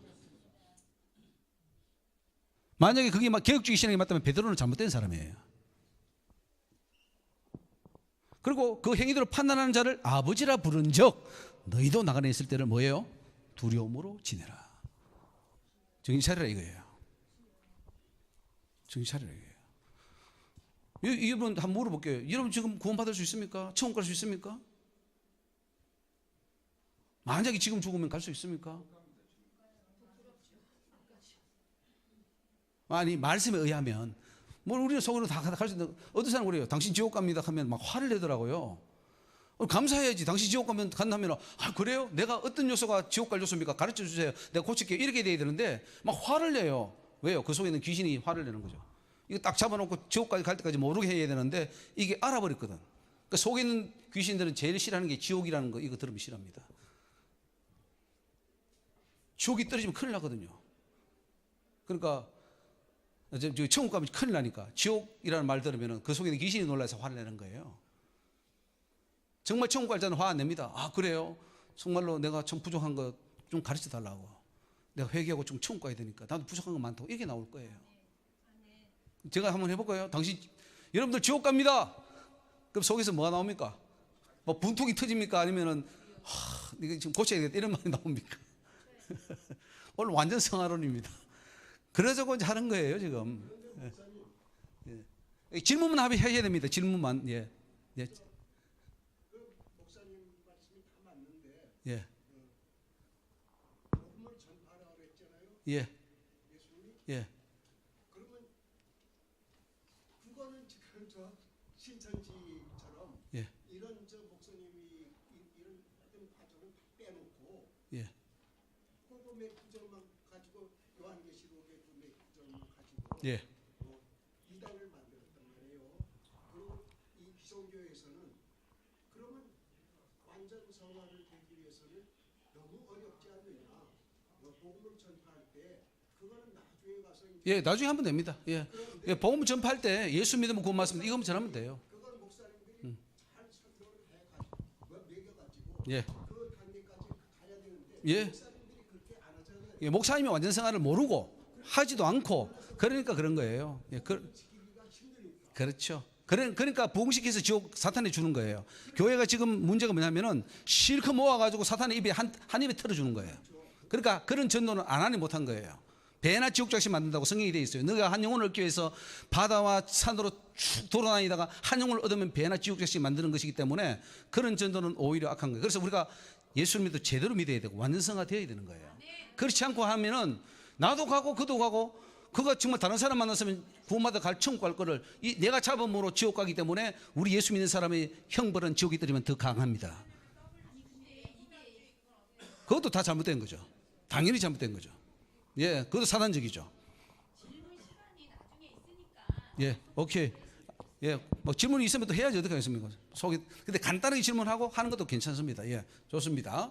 만약에 그게 막 개혁주의 신앙이 맞다면 베드로는 잘못된 사람이에요. 그리고 그 행위대로 판단하는 자를 아버지라 부른즉 너희도 나가내 있을 때를 뭐예요? 두려움으로 지내라. 정신 차리라 이거예요. 정신 차리라 이거예요. 여러분 한번 물어볼게요. 여러분 지금 구원받을 수 있습니까? 천국 갈 수 있습니까? 만약에 지금 죽으면 갈 수 있습니까? 아니 말씀에 의하면 뭐 우리는 속으로 다 갈 수 있는. 어떤 사람 그래요. 당신 지옥 갑니다 하면 막 화를 내더라고요. 감사해야지. 당신 지옥 가면 간다면 아 그래요? 내가 어떤 요소가 지옥 갈 요소입니까? 가르쳐 주세요. 내가 고칠게요. 이렇게 돼야 되는데 막 화를 내요. 왜요? 그 속에 있는 귀신이 화를 내는 거죠. 이거 딱 잡아놓고 지옥까지 갈 때까지 모르게 해야 되는데 이게 알아버렸거든. 그 속에 있는 귀신들은 제일 싫어하는 게 지옥이라는 거. 이거 들으면 싫어합니다. 지옥이 떨어지면 큰일 나거든요. 그러니까 천국 가면 큰일 나니까 지옥이라는 말 들으면 그 속에 있는 귀신이 놀라서 화를 내는 거예요. 정말 천국 갈 자는 화 안 냅니다. 아 그래요? 정말로 내가 좀 부족한 거 좀 가르쳐 달라고. 내가 회개하고 좀 천국 가야 되니까 나도 부족한 거 많다고 이렇게 나올 거예요. 제가 한번 해볼까요? 당신 여러분들 지옥 갑니다. 그럼 속에서 뭐가 나옵니까? 뭐 분통이 터집니까? 아니면은 이거 지금 고쳐야 되겠다 이런 말이 나옵니까? 오늘 완전 성화론입니다. 그래서 이제 하는 거예요 지금. 예. 질문만 합의해야 됩니다. 질문만. 예. 예. 목사님 말씀이 다 맞는데 예. 복음을 전파하라고 했잖아요. 예. 예수님이. 예. 그러면 그거는 지금 저 신천지처럼 예. 이런 저 목사님이 이런 어떤 과정을 다 빼놓고 예. 복음의 구절만 가지고 요한계시록의 그 구절만 가지고 예. 이단을 만들었단 말이에요. 그리고 이 기성교에서는 그러면 완전 성화를 되기 위해서는 너무 어렵지 않느냐. 복음을 전파할 때 그거는 나중에 가서 예, 나중에 하면 됩니다. 예. 예, 복음 전파할 때 예수 믿으면 구원 받습니다. 이거만 전하면 돼요. 그걸 목사님들이 잘 설교를 해가지고 먹여가지고 예. 그 단계까지 가야 되는데 예. 목사님들이 그렇게 안 하잖아요. 예, 목사님이 완전 생활을 모르고 하지도 않고 그러니까 그런 거예요. 예, 그렇죠. 그러니까 부흥시켜서 지옥 사탄에 주는 거예요. 교회가 지금 문제가 뭐냐면은 실컷 모아가지고 사탄의 입에 한 입에 털어주는 거예요. 그러니까 그런 전도는 안 하니 못한 거예요. 배나 지옥작시 만든다고 성경이 되어 있어요. 너가 한 영혼을 얻기 위해서 바다와 산으로 쭉 돌아다니다가 한 영혼을 얻으면 배나 지옥작시 만드는 것이기 때문에 그런 전도는 오히려 악한 거예요. 그래서 우리가 예수를 믿어 제대로 믿어야 되고 완전성화 되어야 되는 거예요. 그렇지 않고 하면은 나도 가고 그도 가고 그가 정말 다른 사람 만났으면 구원받아 갈 천국 갈 거를 내가 잡음으로 지옥 가기 때문에 우리 예수 믿는 사람의 형벌은 지옥이 떨어지면 더 강합니다. 그것도 다 잘못된 거죠. 당연히 잘못된 거죠. 예, 그것도 사단적이죠. 예, 오케이. 예, 뭐 질문이 있으면 또 해야지 어떻게 하겠습니까? 근데 간단하게 질문하고 하는 것도 괜찮습니다. 예, 좋습니다.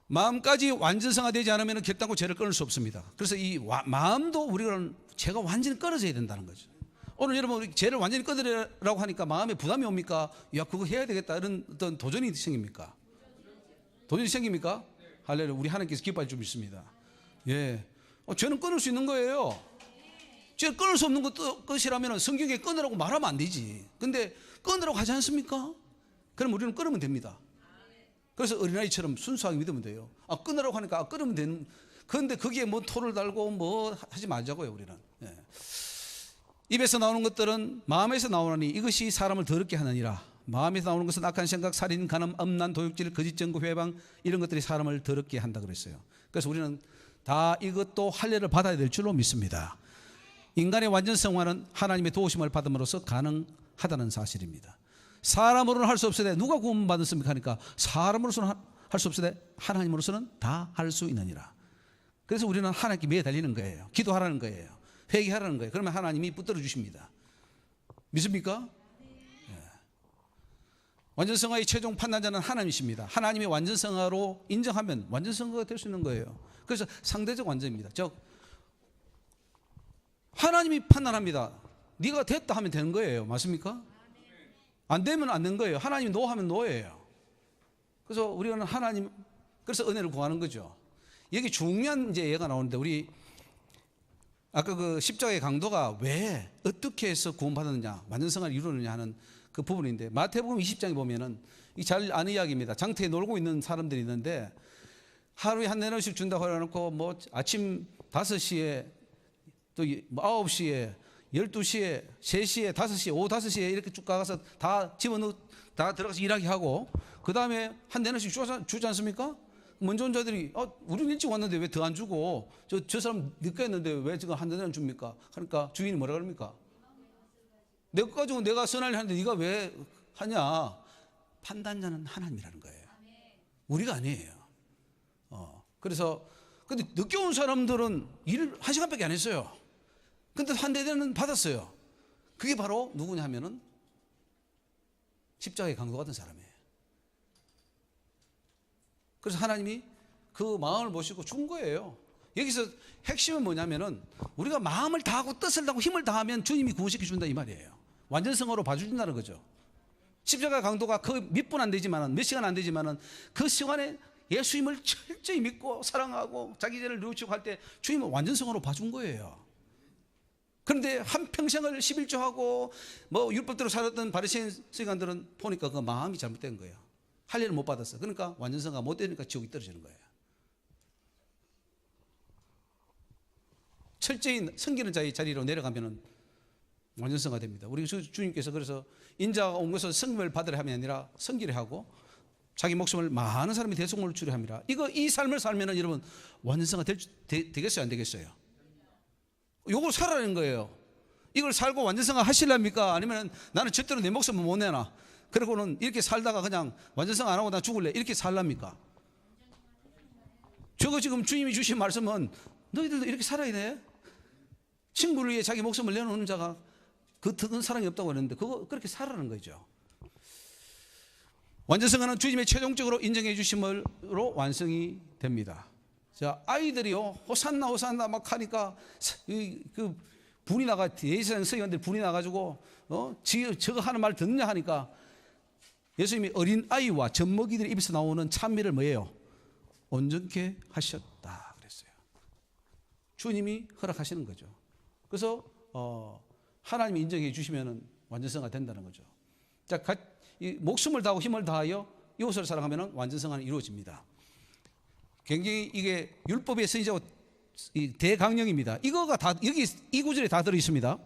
마음까지 완전성화되지 않으면 결단코 죄를 끊을 수 없습니다. 그래서 이 마음도 우리는 죄가 완전히 끊어져야 된다는 거죠. 오늘 여러분 우리 죄를 완전히 끊으라고 하니까 마음에 부담이 옵니까? 야 그거 해야 되겠다 이런 어떤 도전이 생깁니까? 도전이 생깁니까? 할렐루야. 우리 하나님께서 기뻐해 줄 있습니다. 예, 죄는 끊을 수 있는 거예요. 죄를 끊을 수 없는 것이라면 성경에 끊으라고 말하면 안 되지. 근데 끊으라고 하지 않습니까? 그럼 우리는 끊으면 됩니다. 그래서 어린아이처럼 순수하게 믿으면 돼요. 끊으라고 하니까 끊으면 되는. 그런데 거기에 뭐 토를 달고 뭐 하지 말자고요 우리는. 예. 입에서 나오는 것들은 마음에서 나오나니 이것이 사람을 더럽게 하느니라. 마음에서 나오는 것은 악한 생각, 살인, 간음, 음란, 도둑질, 거짓 증거, 회방 이런 것들이 사람을 더럽게 한다 그랬어요. 그래서 우리는 다 이것도 할례를 받아야 될 줄로 믿습니다. 인간의 완전 성화는 하나님의 도우심을 받음으로써 가능하다는 사실입니다. 사람으로는 할 수 없으되 누가 구원받았습니까 하니까 사람으로서는 할 수 없으되 하나님으로서는 다 할 수 있느니라. 그래서 우리는 하나님께 매달리는 거예요. 기도하라는 거예요. 회개하라는 거예요. 그러면 하나님이 붙들어 주십니다. 믿습니까? 예. 완전성화의 최종 판단자는 하나님이십니다. 하나님의 완전성화로 인정하면 완전성화가 될 수 있는 거예요. 그래서 상대적 완전입니다. 즉 하나님이 판단합니다. 네가 됐다 하면 되는 거예요. 맞습니까? 안 되면 안 되는 거예요. 하나님이 노 하면 노예요. 그래서 우리는 하나님, 그래서 은혜를 구하는 거죠. 여기 중요한 이제 예가 나오는데, 우리 아까 그 십자가의 강도가 왜 어떻게 해서 구원받았느냐, 완전성을 이루느냐 하는 그 부분인데, 마태복음 20장에 보면은 이 잘 아는 이야기입니다. 장터에 놀고 있는 사람들이 있는데 하루에 한 4원씩 준다고 해놓고 뭐 아침 5시에 또 9시에 12시에 3시에 5시에 오후 5시에 이렇게 쭉 가서 다 집어넣고 다 들어가서 일하게 하고, 그 다음에 한 4원씩 주지 않습니까? 먼저 온 자들이 우리는 일찍 왔는데 왜 더 안 주고 저 사람 늦게 했는데 왜 지금 한 4원 줍니까? 그러니까 주인이 뭐라 그럽니까? 내 것 가지고 내가 선할 하는데 네가 왜 하냐? 판단자는 하나님이라는 거예요. 우리가 아니에요. 그래서 근데 늦게 온 사람들은 일을 1시간밖에 안 했어요. 근데 한 대대는 받았어요. 그게 바로 누구냐 하면은 십자가의 강도 같은 사람이에요. 그래서 하나님이 그 마음을 보시고 준 거예요. 여기서 핵심은 뭐냐면은 우리가 마음을 다하고 뜻을 다하고 힘을 다하면 주님이 구원시켜 준다 이 말이에요. 완전성으로 봐준다는 거죠. 십자가 강도가 그 몇 분 안 되지만은, 몇 시간 안 되지만은 그 시간에 예수님을 철저히 믿고 사랑하고 자기 죄를 뉘우치고 할 때 주님은 완전성으로 봐준 거예요. 그런데 한평생을 11조하고 뭐 율법대로 살았던 바리새인 서기관들은 보니까 그 마음이 잘못된 거예요. 할 일을 못 받았어. 그러니까 완전성가 못 되니까 지옥이 떨어지는 거예요. 철저히 섬기는 자의 자리로 내려가면은 완전성가 됩니다. 우리 주님께서 그래서 인자가 온 것은 섬김을 받으려 함이 아니라 섬기려 하고 자기 목숨을 많은 사람이 대속물로 주려 함이라. 이 삶을 살면은 여러분 완전성가 되겠어요, 안 되겠어요? 요걸 살아내는 거예요. 이걸 살고 완전성화 하실랍니까? 아니면 나는 절대로 내 목숨을 못 내나? 그러고는 이렇게 살다가 그냥 완전성 안 하고 나 죽을래? 이렇게 살랍니까? 저거 지금 주님이 주신 말씀은 너희들도 이렇게 살아야 돼. 친구를 위해 자기 목숨을 내놓는 자가 그 더 큰 사랑이 없다고 하는데 그렇게 살아라는 거죠. 완전성화는 주님의 최종적으로 인정해 주심으로 완성이 됩니다. 자, 아이들이요, 호산나 호산나 막 하니까 그 분이 나가, 예수님 서기관들 분이 나가지고 저거 하는 말 듣냐 하니까 예수님이 어린 아이와 젖먹이들의 입에서 나오는 찬미를 뭐예요? 온전케 하셨다 그랬어요. 주님이 허락하시는 거죠. 그래서 하나님이 인정해 주시면 완전성화 된다는 거죠. 자, 목숨을 다하고 힘을 다하여 이웃을 사랑하면 완전성화는 이루어집니다. 굉장히 이게 율법의 선지자고 대강령입니다. 이거가 다 여기 이 구절에 다 들어 있습니다.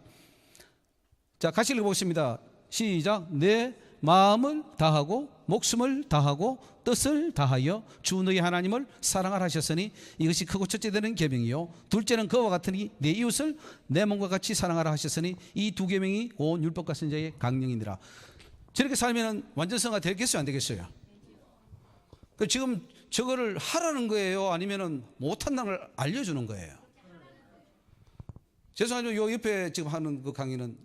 자, 같이 읽어보겠습니다. 시작. 내 마음을 다하고 목숨을 다하고 뜻을 다하여 주 너희 하나님을 사랑하라 하셨으니 이것이 크고 첫째 되는 계명이요 둘째는 그와 같으니 내 이웃을 내 몸과 같이 사랑하라 하셨으니 이 두 계명이 온 율법과 선지자의 강령이니라. 저렇게 살면 완전성화 되겠어요, 안 되겠어요? 지금 저거를 하라는 거예요, 아니면은 못한다는 걸 알려주는 거예요? 죄송하지만 요 옆에 지금 하는 그 강의는